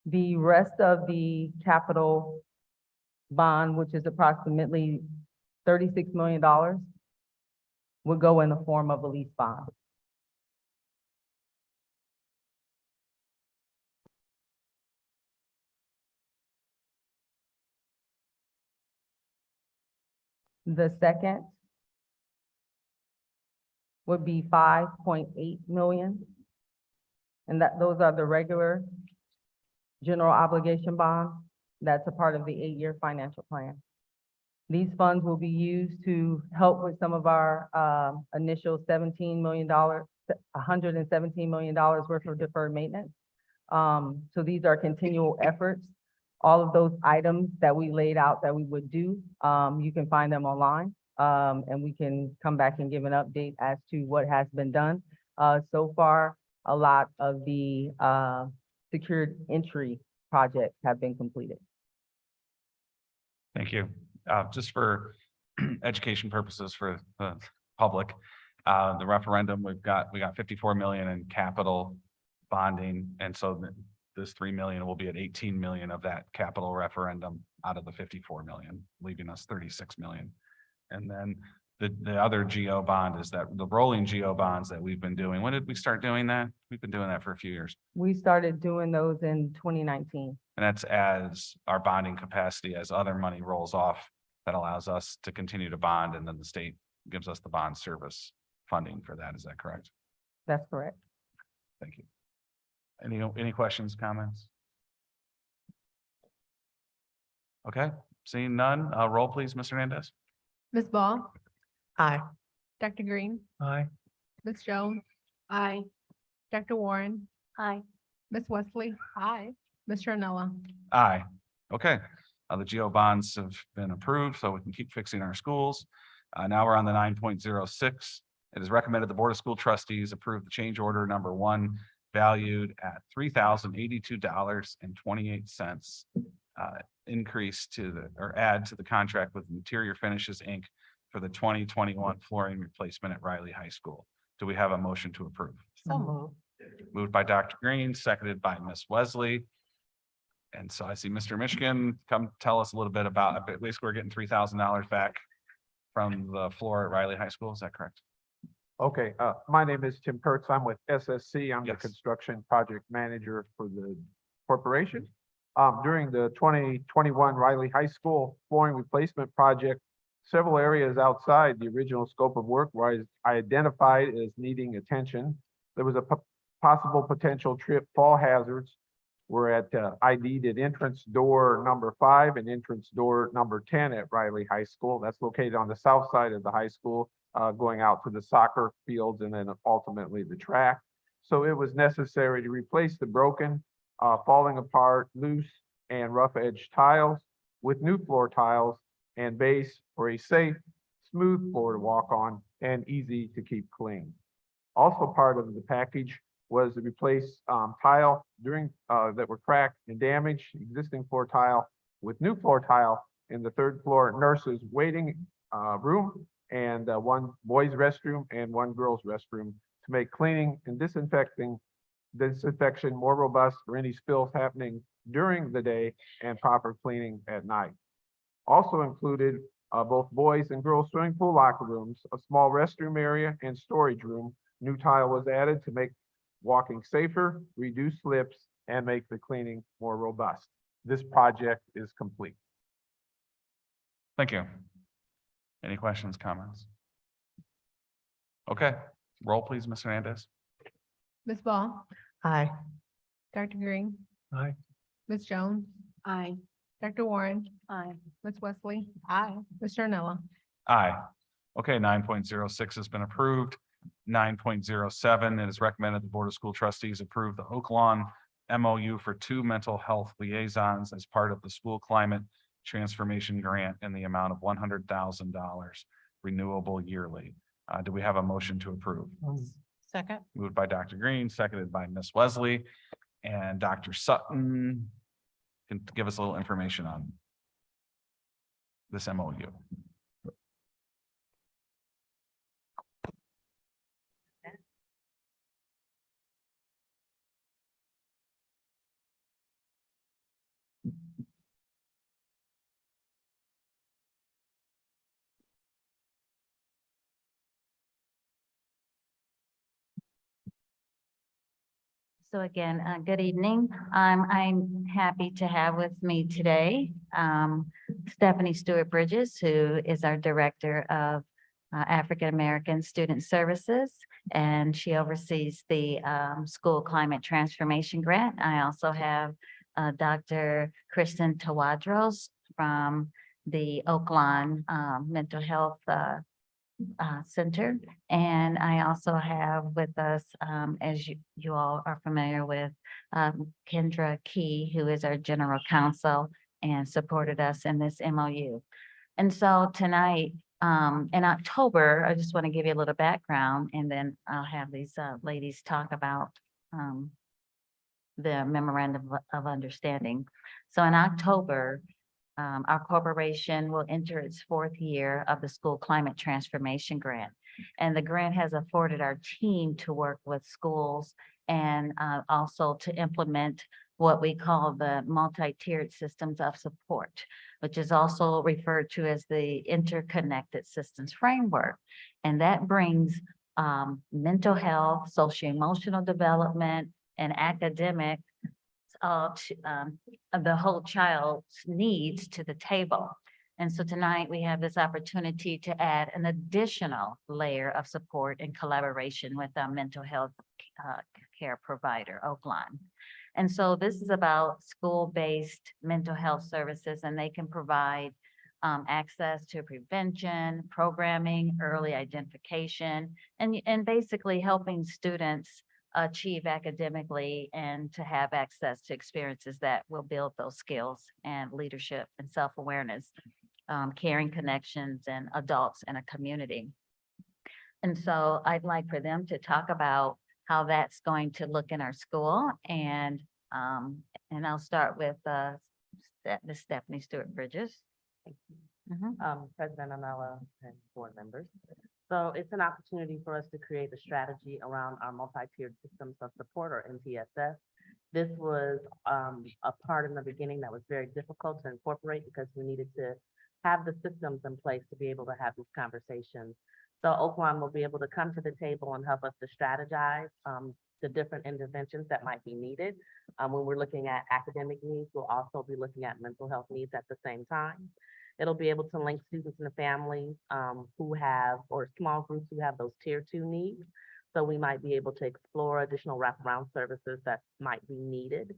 The rest of the capital bond, which is approximately $36 million, would go in the form of a lease bond. The second would be 5.8 million. And those are the regular general obligation bonds. That's a part of the 8-year financial plan. These funds will be used to help with some of our initial $117 million worth of deferred maintenance. So these are continual efforts. All of those items that we laid out that we would do, you can find them online. And we can come back and give an update as to what has been done. So far, a lot of the secured entry projects have been completed. Thank you. Just for education purposes for the public, the referendum, we got 54 million in capital bonding. And so this 3 million will be at 18 million of that capital referendum out of the 54 million, leaving us 36 million. And then the other geo bond is that the rolling geo bonds that we've been doing. When did we start doing that? We've been doing that for a few years. We started doing those in 2019. And that's as our bonding capacity, as other money rolls off, that allows us to continue to bond, and then the state gives us the bond service funding for that. Is that correct? That's correct. Thank you. Any questions, comments? Okay, seeing none, roll please, Mr. Hernandez. Ms. Ball, Aye. Dr. Green, Aye. Ms. Jones, Aye. Dr. Warren, Aye. Ms. Wesley. Aye. Mr. Anella. Aye. Okay, the geo bonds have been approved, so we can keep fixing our schools. Now we're on the 9.06. It is recommended the Board of School Trustees approve the change order number 1 valued at $3,082.28. Increase or add to the contract with Interior Finishes, Inc. for the 2021 flooring replacement at Riley High School. Do we have a motion to approve? So moved. Moved by Dr. Green, seconded by Ms. Wesley. And so I see Mr. Michigan, come tell us a little bit about, at least we're getting $3,000 back from the floor at Riley High School. Is that correct? Okay, my name is Tim Kurtz. I'm with SSC. I'm the Yes. construction project manager for the corporation. During the 2021 Riley High School flooring replacement project, several areas outside the original scope of work were identified as needing attention. There was a possible potential trip fall hazards. We're at ID'd at entrance door number 5 and entrance door number 10 at Riley High School. That's located on the south side of the high school, going out to the soccer fields and then ultimately the track. So it was necessary to replace the broken, falling apart, loose and rough edge tiles with new floor tiles and base for a safe, smooth floor to walk on and easy to keep clean. Also part of the package was to replace tile that were cracked and damaged, existing floor tile with new floor tile in the third floor nurses waiting room and one boys restroom and one girls restroom to make cleaning and disinfection more robust for any spills happening during the day and proper cleaning at night. Also included both boys and girls swimming pool locker rooms, a small restroom area and storage room. New tile was added to make walking safer, reduce slips, and make the cleaning more robust. This project is complete. Thank you. Any questions, comments? Okay, roll please, Ms. Hernandez. Ms. Ball, Aye. Dr. Green, Aye. Ms. Jones, Aye. Dr. Warren, Aye. Ms. Wesley. Aye. Mr. Arnella. Aye. Okay, 9.06 has been approved. 9.07, it is recommended the Board of School Trustees approve the Oak Lawn MOU for 2 mental health liaisons as part of the School Climate Transformation Grant in the amount of $100,000 renewable yearly. Do we have a motion to approve? Second. Moved by Dr. Green, seconded by Ms. Wesley, and Dr. Sutton can give us a little information on this MOU. So again, good evening. I'm happy to have with me today Stephanie Stewart Bridges, who is our Director of African American Student Services, and she oversees the School Climate Transformation Grant. I also have Dr. Kristen Tawadros from the Oak Lawn Mental Health Center. And I also have with us, as you all are familiar with, Kendra Key, who is our General Counsel and supported us in this MOU. And so tonight, in October, I just want to give you a little background, and then I'll have these ladies talk about the memorandum of understanding. So in October, our corporation will enter its 4th year of the School Climate Transformation Grant. And the grant has afforded our team to work with schools and also to implement what we call the multi-tiered systems of support, which is also referred to as the interconnected systems framework. And that brings mental health, socio-emotional development, and academic the whole child's needs to the table. And so tonight we have this opportunity to add an additional layer of support and collaboration with our mental health care provider, Oak Lawn. And so this is about school-based mental health services, and they can provide access to prevention, programming, early identification, and basically helping students achieve academically and to have access to experiences that will build those skills and leadership and self-awareness, caring connections and adults in a community. And so I'd like for them to talk about how that's going to look in our school, and I'll start with Ms. Stephanie Stewart Bridges. President Amela and board members. So it's an opportunity for us to create a strategy around our multi-tiered systems of support, or MTSS. This was a part in the beginning that was very difficult to incorporate because we needed to have the systems in place to be able to have these conversations. So Oak Lawn will be able to come to the table and help us to strategize the different interventions that might be needed. When we're looking at academic needs, we'll also be looking at mental health needs at the same time. It'll be able to link students and the families who have, or small groups who have those tier 2 needs. So we might be able to explore additional wraparound services that might be needed.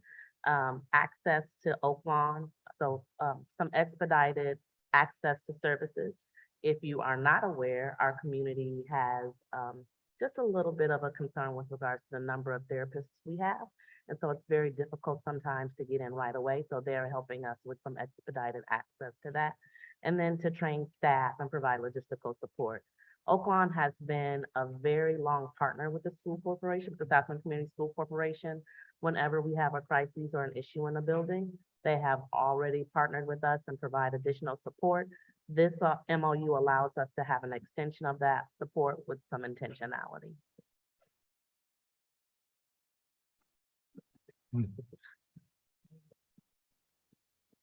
Access to Oak Lawn, so some expedited access to services. If you are not aware, our community has just a little bit of a concern with regards to the number of therapists we have. And so it's very difficult sometimes to get in right away. So they're helping us with some expedited access to that. And then to train staff and provide logistical support. Oaklawn has been a very long partner with the school corporation, the South Bend Community School Corporation. Whenever we have a crisis or an issue in a building, they have already partnered with us and provide additional support. This MOU allows us to have an extension of that support with some intentionality.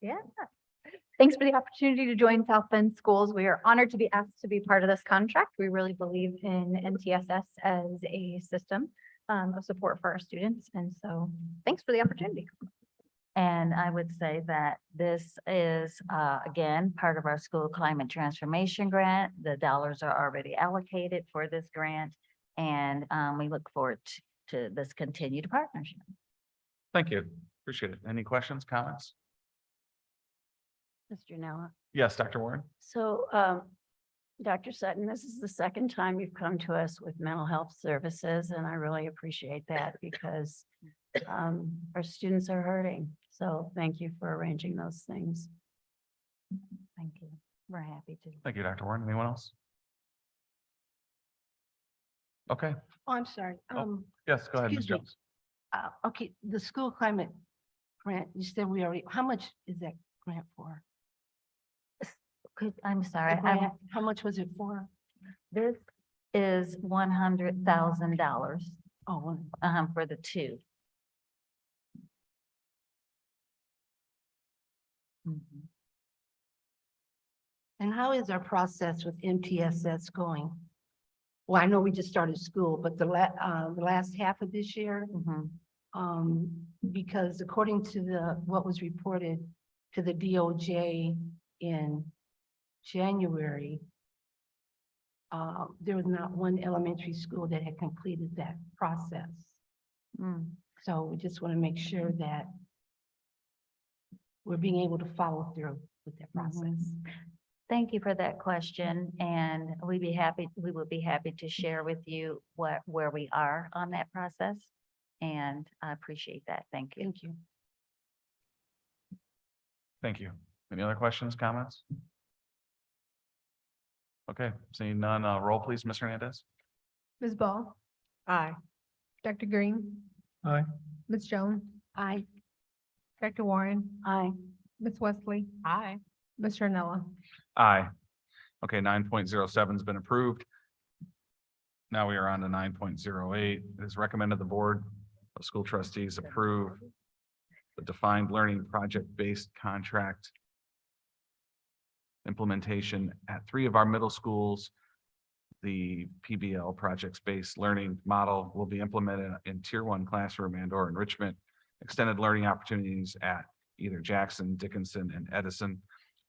Yeah. Thanks for the opportunity to join South Bend Schools. We are honored to be asked to be part of this contract. We really believe in MTSS as a system of support for our students. And so thanks for the opportunity. And I would say that this is, again, part of our school climate transformation grant. The dollars are already allocated for this grant. And we look forward to this continued partnership. Thank you. Appreciate it. Any questions, comments? Mr. Nella. Yes, Dr. Warren? So, Dr. Sutton, this is the second time you've come to us with mental health services, and I really appreciate that because our students are hurting. So thank you for arranging those things. Thank you. We're happy to. Thank you, Dr. Warren. Anyone else? Okay, Oh, I'm sorry. yes, go ahead, Ms. Excuse me. Jones. Okay, the school climate grant, you said we already, how much is that grant for? I'm sorry. The grant, how much was it for? This is $100,000 Oh, for the two. and how is our process with MTSS going? Well, I know we just started school, but the last half of this year, because according to what was reported to the DOJ in January, there was not one elementary school that had completed that process. So we just want to make sure that we're being able to follow through with that process. Thank you for that question, and we would be happy to share with you where we are on that process. And I appreciate that. Thank you. Thank you. Thank you. Any other questions, comments? Okay, seeing none, roll please, Ms. Hernandez. Ms. Ball, Aye. Dr. Green, Aye. Ms. Jones, Aye. Dr. Warren, Aye. Ms. Wesley, Aye. Mr. Nella. Aye. Okay, 9.07 has been approved. Now we are on to 9.08. It is recommended the Board of School Trustees approve the defined learning project-based contract implementation at 3 of our middle schools. The PBL projects-based learning model will be implemented in Tier 1 classroom and/or enrichment, extended learning opportunities at either Jackson, Dickinson, and Edison.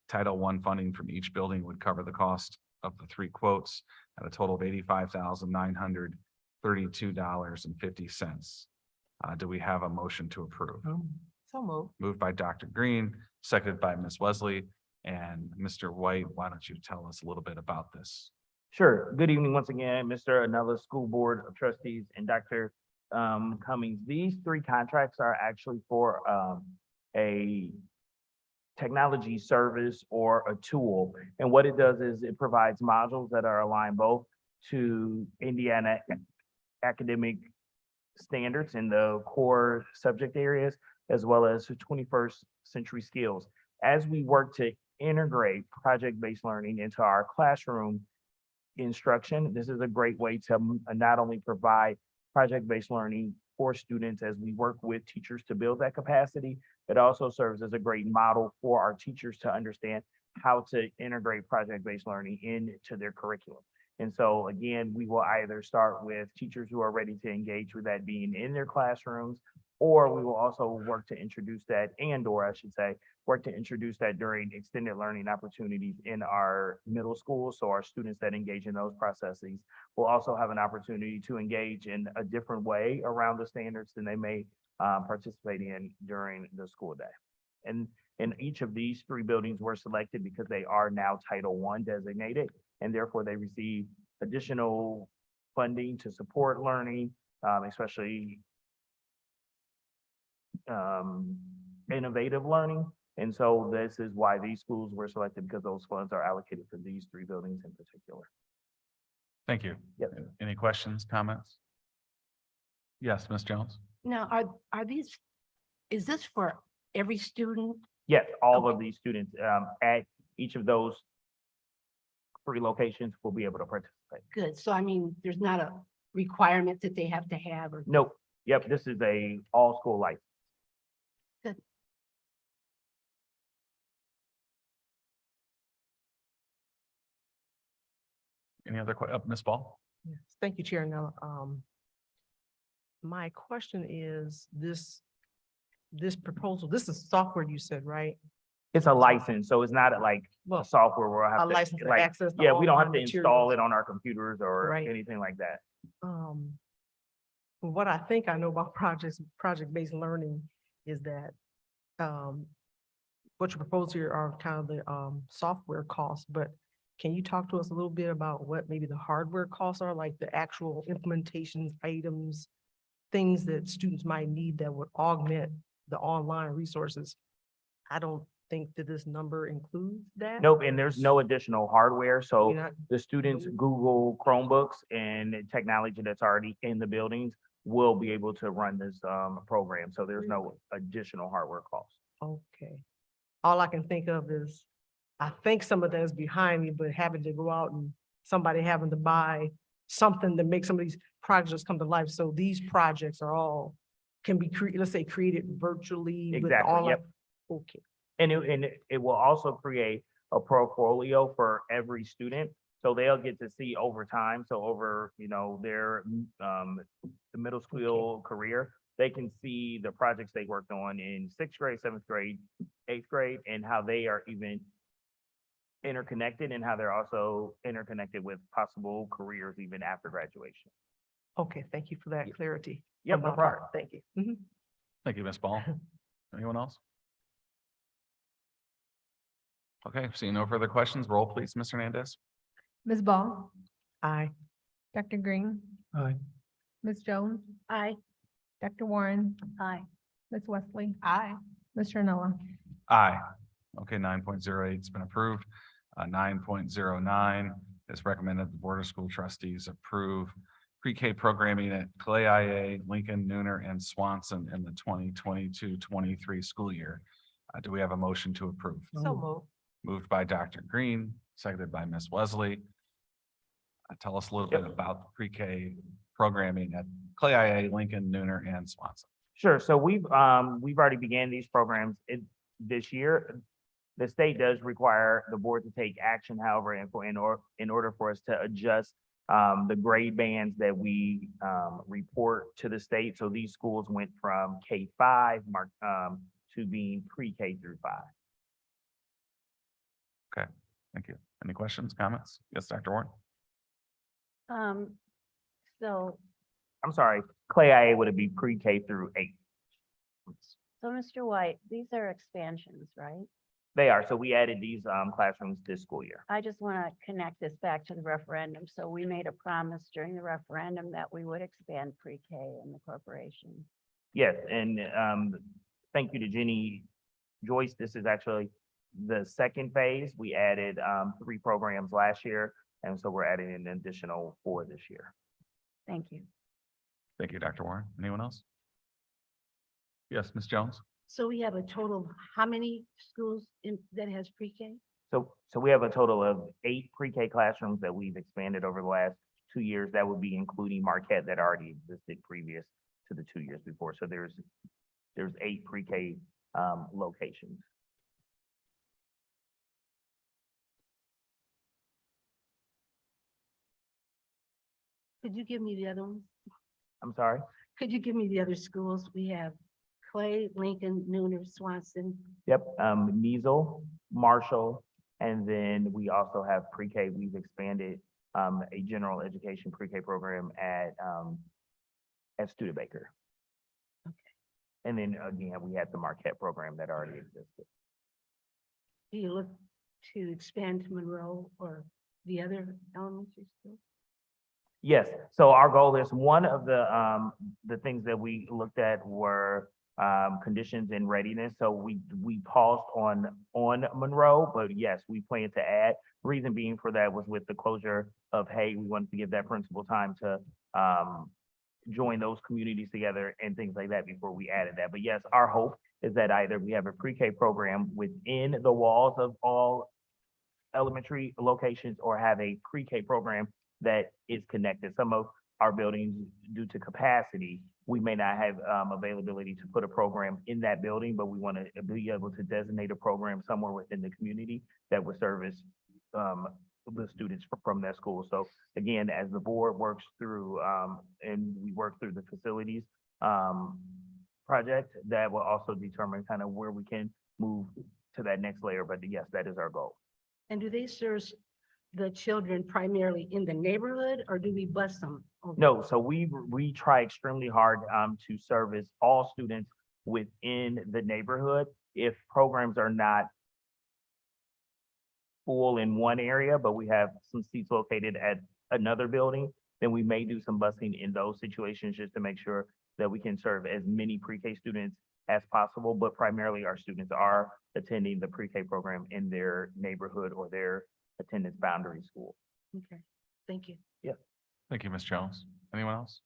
Title I funding from each building would cover the cost of the 3 quotes at a total of $85,932.50. Do we have a motion to approve? So moved. Moved by Dr. Green, seconded by Ms. Wesley. And Mr. White, why don't you tell us a little bit about this? Sure. Good evening once again, Mr. Anella School Board of Trustees and Dr. Cummings. These 3 contracts are actually for a technology service or a tool. And what it does is it provides modules that are aligned both to Indiana academic standards in the core subject areas, as well as 21st century skills. As we work to integrate project-based learning into our classroom instruction, this is a great way to not only provide project-based learning for students as we work with teachers to build that capacity, it also serves as a great model for our teachers to understand how to integrate project-based learning into their curriculum. And so again, we will either start with teachers who are ready to engage with that being in their classrooms, or we will also work to introduce that, and/or I should say, work to introduce that during extended learning opportunities in our middle school. So our students that engage in those processes will also have an opportunity to engage in a different way around the standards than they may participate in during the school day. And each of these 3 buildings were selected because they are now Title I designated, and therefore they receive additional funding to support learning, especially innovative learning. And so this is why these schools were selected, because those funds are allocated for these three buildings in particular. Thank you. Yep. Any questions, comments? Yes, Ms. Jones? Now, are these, is this for every student? Yes, all of these students at each of those three locations will be able to participate. Good. So I mean, there's not a requirement that they have to have or. Nope. Yep, this is a all-school license. Good. Any other, Ms. Ball? Yes, thank you, Chair. Now, my question is this proposal, this is software you said, right? It's a license, so it's not like Well, a software where I a have to, license to like, access the yeah, we don't have to online install materials. it on our computers or Right. anything like that. What I think I know about project-based learning is that, what you propose here are kind of the, software costs, but can you talk to us a little bit about what maybe the hardware costs are, like the actual implementations, items, things that students might need that would augment the online resources? I don't think that this number includes that. Nope, and there's no additional hardware, so You're not- the students Google Chromebooks and technology that's already in the buildings will be able to run this program, so there's no additional hardware cost. Okay. All I can think of is, I think some of that is behind me, but having to go out and somebody having to buy something to make some of these projects come to life. So these projects are all, can be let's say, created virtually. with Exactly, online- yep. Okay, And it will also create a portfolio for every student. So they'll get to see over time, so over, their, the middle school career, they can see the projects they worked on in sixth grade, seventh grade, eighth grade, and how they are even interconnected and how they're also interconnected with possible careers even after graduation. okay, thank you for that clarity. Yep, on no my problem. part. Thank you. Mhm. Thank you, Ms. Ball. Anyone else? Okay, seeing no further questions, roll please, Ms. Hernandez. Ms. Ball, Aye. Dr. Green, Aye. Ms. Jones, Aye. Dr. Warren, Aye. Ms. Wesley, Aye. Mr. Noah. Aye. Okay, 9.08 has been approved. 9.09 is recommended the Board of School Trustees approve pre-K programming at Clay IA, Lincoln, Nooner, and Swanson in the 2022-23 school year. Do we have a motion to approve? So moved. Moved by Dr. Green, seconded by Ms. Wesley. Tell us a little bit about the pre-K programming at Clay IA, Lincoln, Nooner, and Swanson. Sure, so we've already began these programs this year. The state does require the board to take action, however, in order for us to adjust the grade bands that we report to the state. So these schools went from K-5 to being pre-K through 5. Okay, thank you. Any questions, comments? Yes, Dr. Warren? So, I'm sorry, Clay IA would be pre-K through 8. so Mr. White, these are expansions, right? They are, so we added these classrooms this school year. I just want to connect this back to the referendum. So we made a promise during the referendum that we would expand pre-K in the corporation. Yes, and thank you to Jenny Joyce. This is actually the second phase. We added 3 programs last year, and so we're adding an additional 4 this year. Thank you. Thank you, Dr. Warren. Anyone else? Yes, Ms. Jones? So we have a total of how many schools that has pre-K? So we have a total of 8 pre-K classrooms that we've expanded over the last 2 years. That would be including Marquette that already existed previous to the 2 years before. So there's 8 pre-K locations. Could you give me the other ones? I'm sorry. Could you give me the other schools? We have Clay, Lincoln, Nooner, Swanson. Yep, Measle, Marshall, and then we also have pre-K. We've expanded a general education pre-K program at Studebaker. Okay. And then again, we had the Marquette program that already existed. Do you look to expand to Monroe or the other elementary schools? Yes, so our goal is one of the things that we looked at were conditions and readiness. So we paused on Monroe, but yes, we plan to add. Reason being for that was with the closure of Hay, we wanted to give that principal time to join those communities together and things like that before we added that. But yes, our hope is that either we have a pre-K program within the walls of all elementary locations or have a pre-K program that is connected. Some of our buildings, due to capacity, we may not have availability to put a program in that building, but we want to be able to designate a program somewhere within the community that would service the students from that school. So again, as the board works through and we work through the facilities project, that will also determine kind of where we can move to that next layer. But yes, that is our goal. And do they serve the children primarily in the neighborhood, or do we bus them? over? No, so we try extremely hard to service all students within the neighborhood. If programs are not full in one area, but we have some seats located at another building, then we may do some busing in those situations just to make sure that we can serve as many pre-K students as possible. But primarily our students are attending the pre-K program in their neighborhood or their attendance boundary school. Okay, thank you. Thank you, Ms. Jones. Anyone else?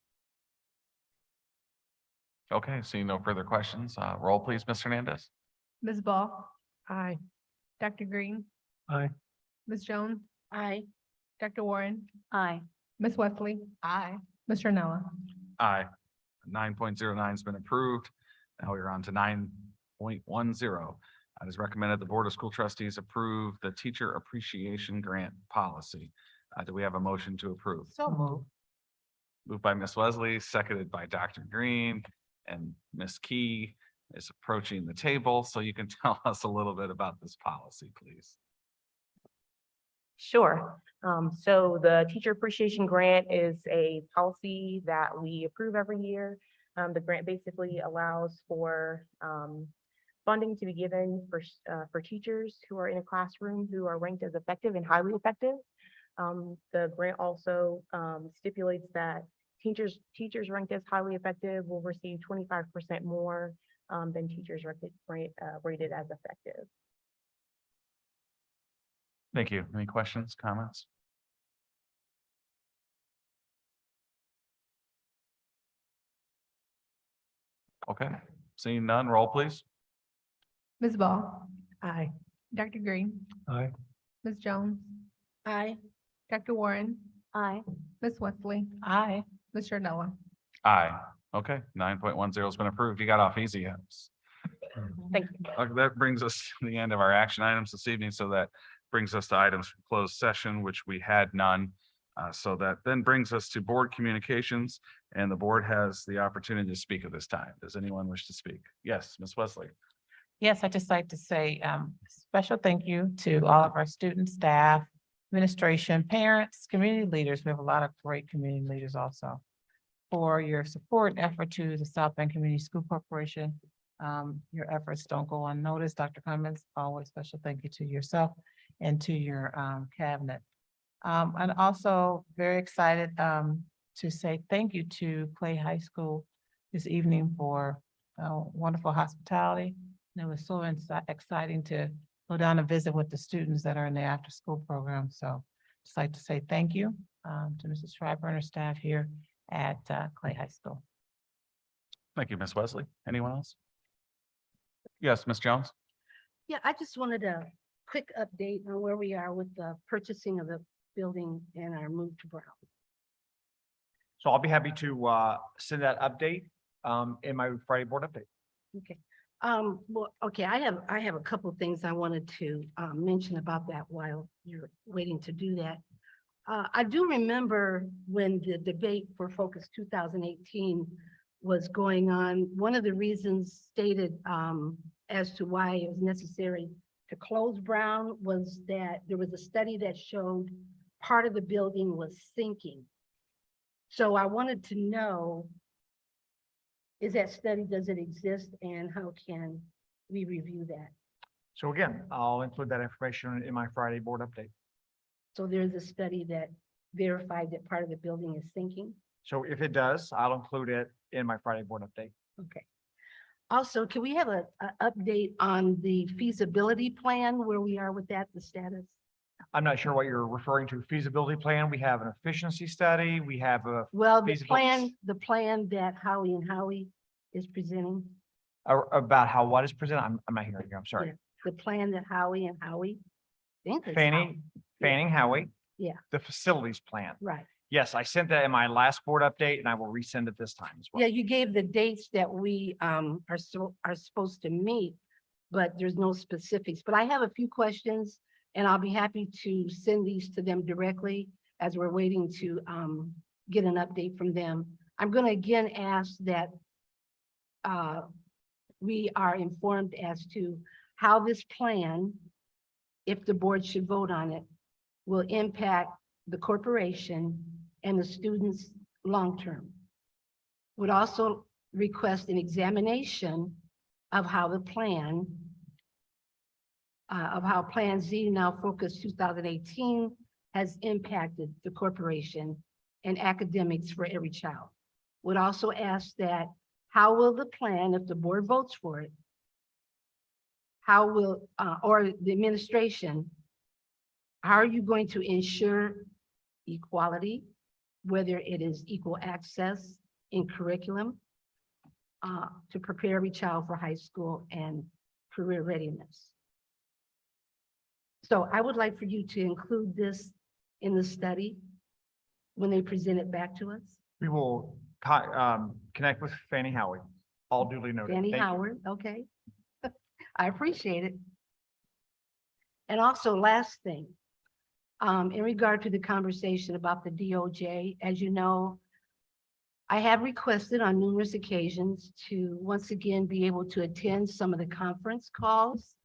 Okay, seeing no further questions, roll please, Ms. Hernandez. Ms. Ball, Aye. Dr. Green, Aye. Ms. Jones, Aye. Dr. Warren, Aye. Ms. Wesley. Aye. Mr. Nella. Aye. 9.09 has been approved. Now we're on to 9.10. It is recommended the Board of School Trustees approve the Teacher Appreciation Grant Policy. Do we have a motion to approve? So moved. Moved by Ms. Wesley, seconded by Dr. Green, and Ms. Key is approaching the table, so you can tell us a little bit about this policy, please. Sure. So the Teacher Appreciation Grant is a policy that we approve every year. The grant basically allows for funding to be given for teachers who are in a classroom who are ranked as effective and highly effective. The grant also stipulates that teachers ranked as highly effective will receive 25% more than teachers rated as effective. Thank you. Any questions, comments? Okay, seeing none, roll please. Ms. Ball, Aye. Dr. Green, Aye. Ms. Jones, Aye. Dr. Warren, Aye. Ms. Wesley, Aye. Mr. Nella. Aye. Okay, 9.10 has been approved. You got off easy. Yes. Thank you. That brings us to the end of our action items this evening. So that brings us to items from closed session, which we had none. So that then brings us to board communications, and the board has the opportunity to speak at this time. Does anyone wish to speak? Yes, Ms. Wesley. Yes, I'd just like to say special thank you to all of our students, staff, administration, parents, community leaders. We have a lot of great community leaders also for your support and effort to the South Bend Community School Corporation. Your efforts don't go unnoticed. Dr. Cummins, always special thank you to yourself and to your cabinet. And also very excited to say thank you to Clay High School this evening for wonderful hospitality. And it was so exciting to go down and visit with the students that are in the after-school program. So just like to say thank you to Mrs. Schreiber and her staff here at Clay High School. Thank you, Ms. Wesley. Anyone else? Yes, Ms. Jones. Yeah, I just wanted a quick update on where we are with the purchasing of the building and our move to Brown. So I'll be happy to send that update in my Friday board update. Okay. Well, okay, I have a couple of things I wanted to mention about that while you're waiting to do that. I do remember when the debate for Focus 2018 was going on, one of the reasons stated as to why it was necessary to close Brown was that there was a study that showed part of the building was sinking. So I wanted to know, is that study, does it exist, and how can we review that? So again, I'll include that information in my Friday board update. So there's a study that verified that part of the building is sinking? So if it does, I'll include it in my Friday board update. Okay. Also, can we have a update on the feasibility plan, where we are with that, the status? I'm not sure what you're referring to. Feasibility plan, we have an efficiency study, we have a Well, feasibility. the plan that Howie and Howie is presenting, About how what is presented? I'm not hearing you. I'm sorry. Yeah. the plan that Howie and Howie. I think it's Fanning, Fanning Howie. Yeah. The facilities plan. Right. Yes, I sent that in my last board update and I will resend it this time as well. Yeah, you gave the dates that we are supposed to meet, but there's no specifics. But I have a few questions and I'll be happy to send these to them directly as we're waiting to get an update from them. I'm going to again ask that we are informed as to how this plan, if the board should vote on it, will impact the corporation and the students long-term. Would also request an examination of how the plan, of how Plan Z, now Focus 2018, has impacted the corporation and academics for every child. Would also ask that, how will the plan, if the board votes for it, how will, or the administration, how are you going to ensure equality, whether it is equal access in curriculum, to prepare every child for high school and career readiness? So I would like for you to include this in the study when they present it back to us. We will connect with Fanning Howie. All duly noted. Danny Thank you. Howard, okay. I appreciate it. And also, last thing, in regard to the conversation about the DOJ, as you know, I have requested on numerous occasions to once again be able to attend some of the conference calls.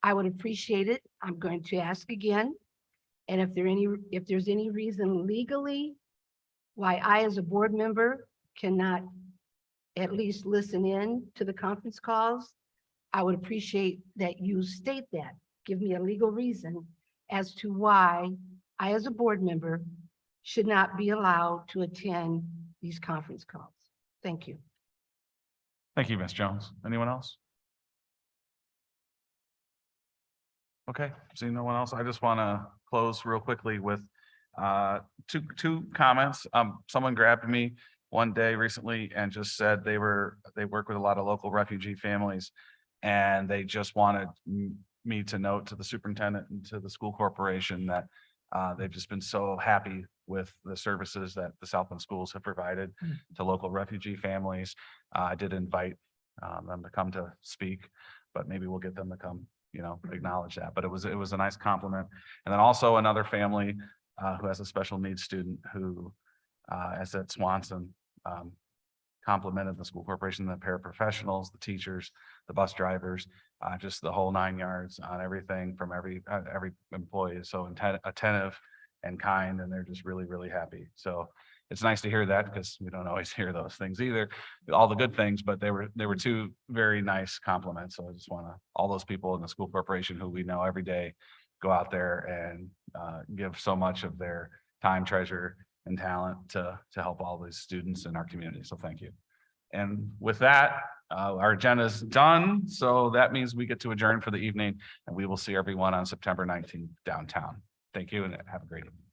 I would appreciate it. I'm going to ask again. And if there's any reason legally why I, as a board member, cannot at least listen in to the conference calls, I would appreciate that you state that. Give me a legal reason as to why I, as a board member, should not be allowed to attend these conference calls. Thank you. Thank you, Ms. Jones. Anyone else? Okay, seeing no one else, I just want to close real quickly with two comments. Someone grabbed me one day recently and just said they work with a lot of local refugee families, and they just wanted me to note to the superintendent and to the school corporation that they've just been so happy with the services that the South Bend schools have provided to local refugee families. I did invite them to come to speak, but maybe we'll get them to come, acknowledge that. But it was a nice compliment. And then also another family who has a special needs student who is at Swanson, complimented the school corporation, the paraprofessionals, the teachers, the bus drivers, just the whole 9 yards on everything from every employee is so attentive and kind, and they're just really, really happy. So it's nice to hear that, because we don't always hear those things either, all the good things, but there were two very nice compliments. So I just want to, all those people in the school corporation who we know every day go out there and give so much of their time, treasure, and talent to help all these students in our community. So thank you. And with that, our agenda is done. So that means we get to adjourn for the evening, and we will see everyone on September 19th downtown. Thank you and have a great evening.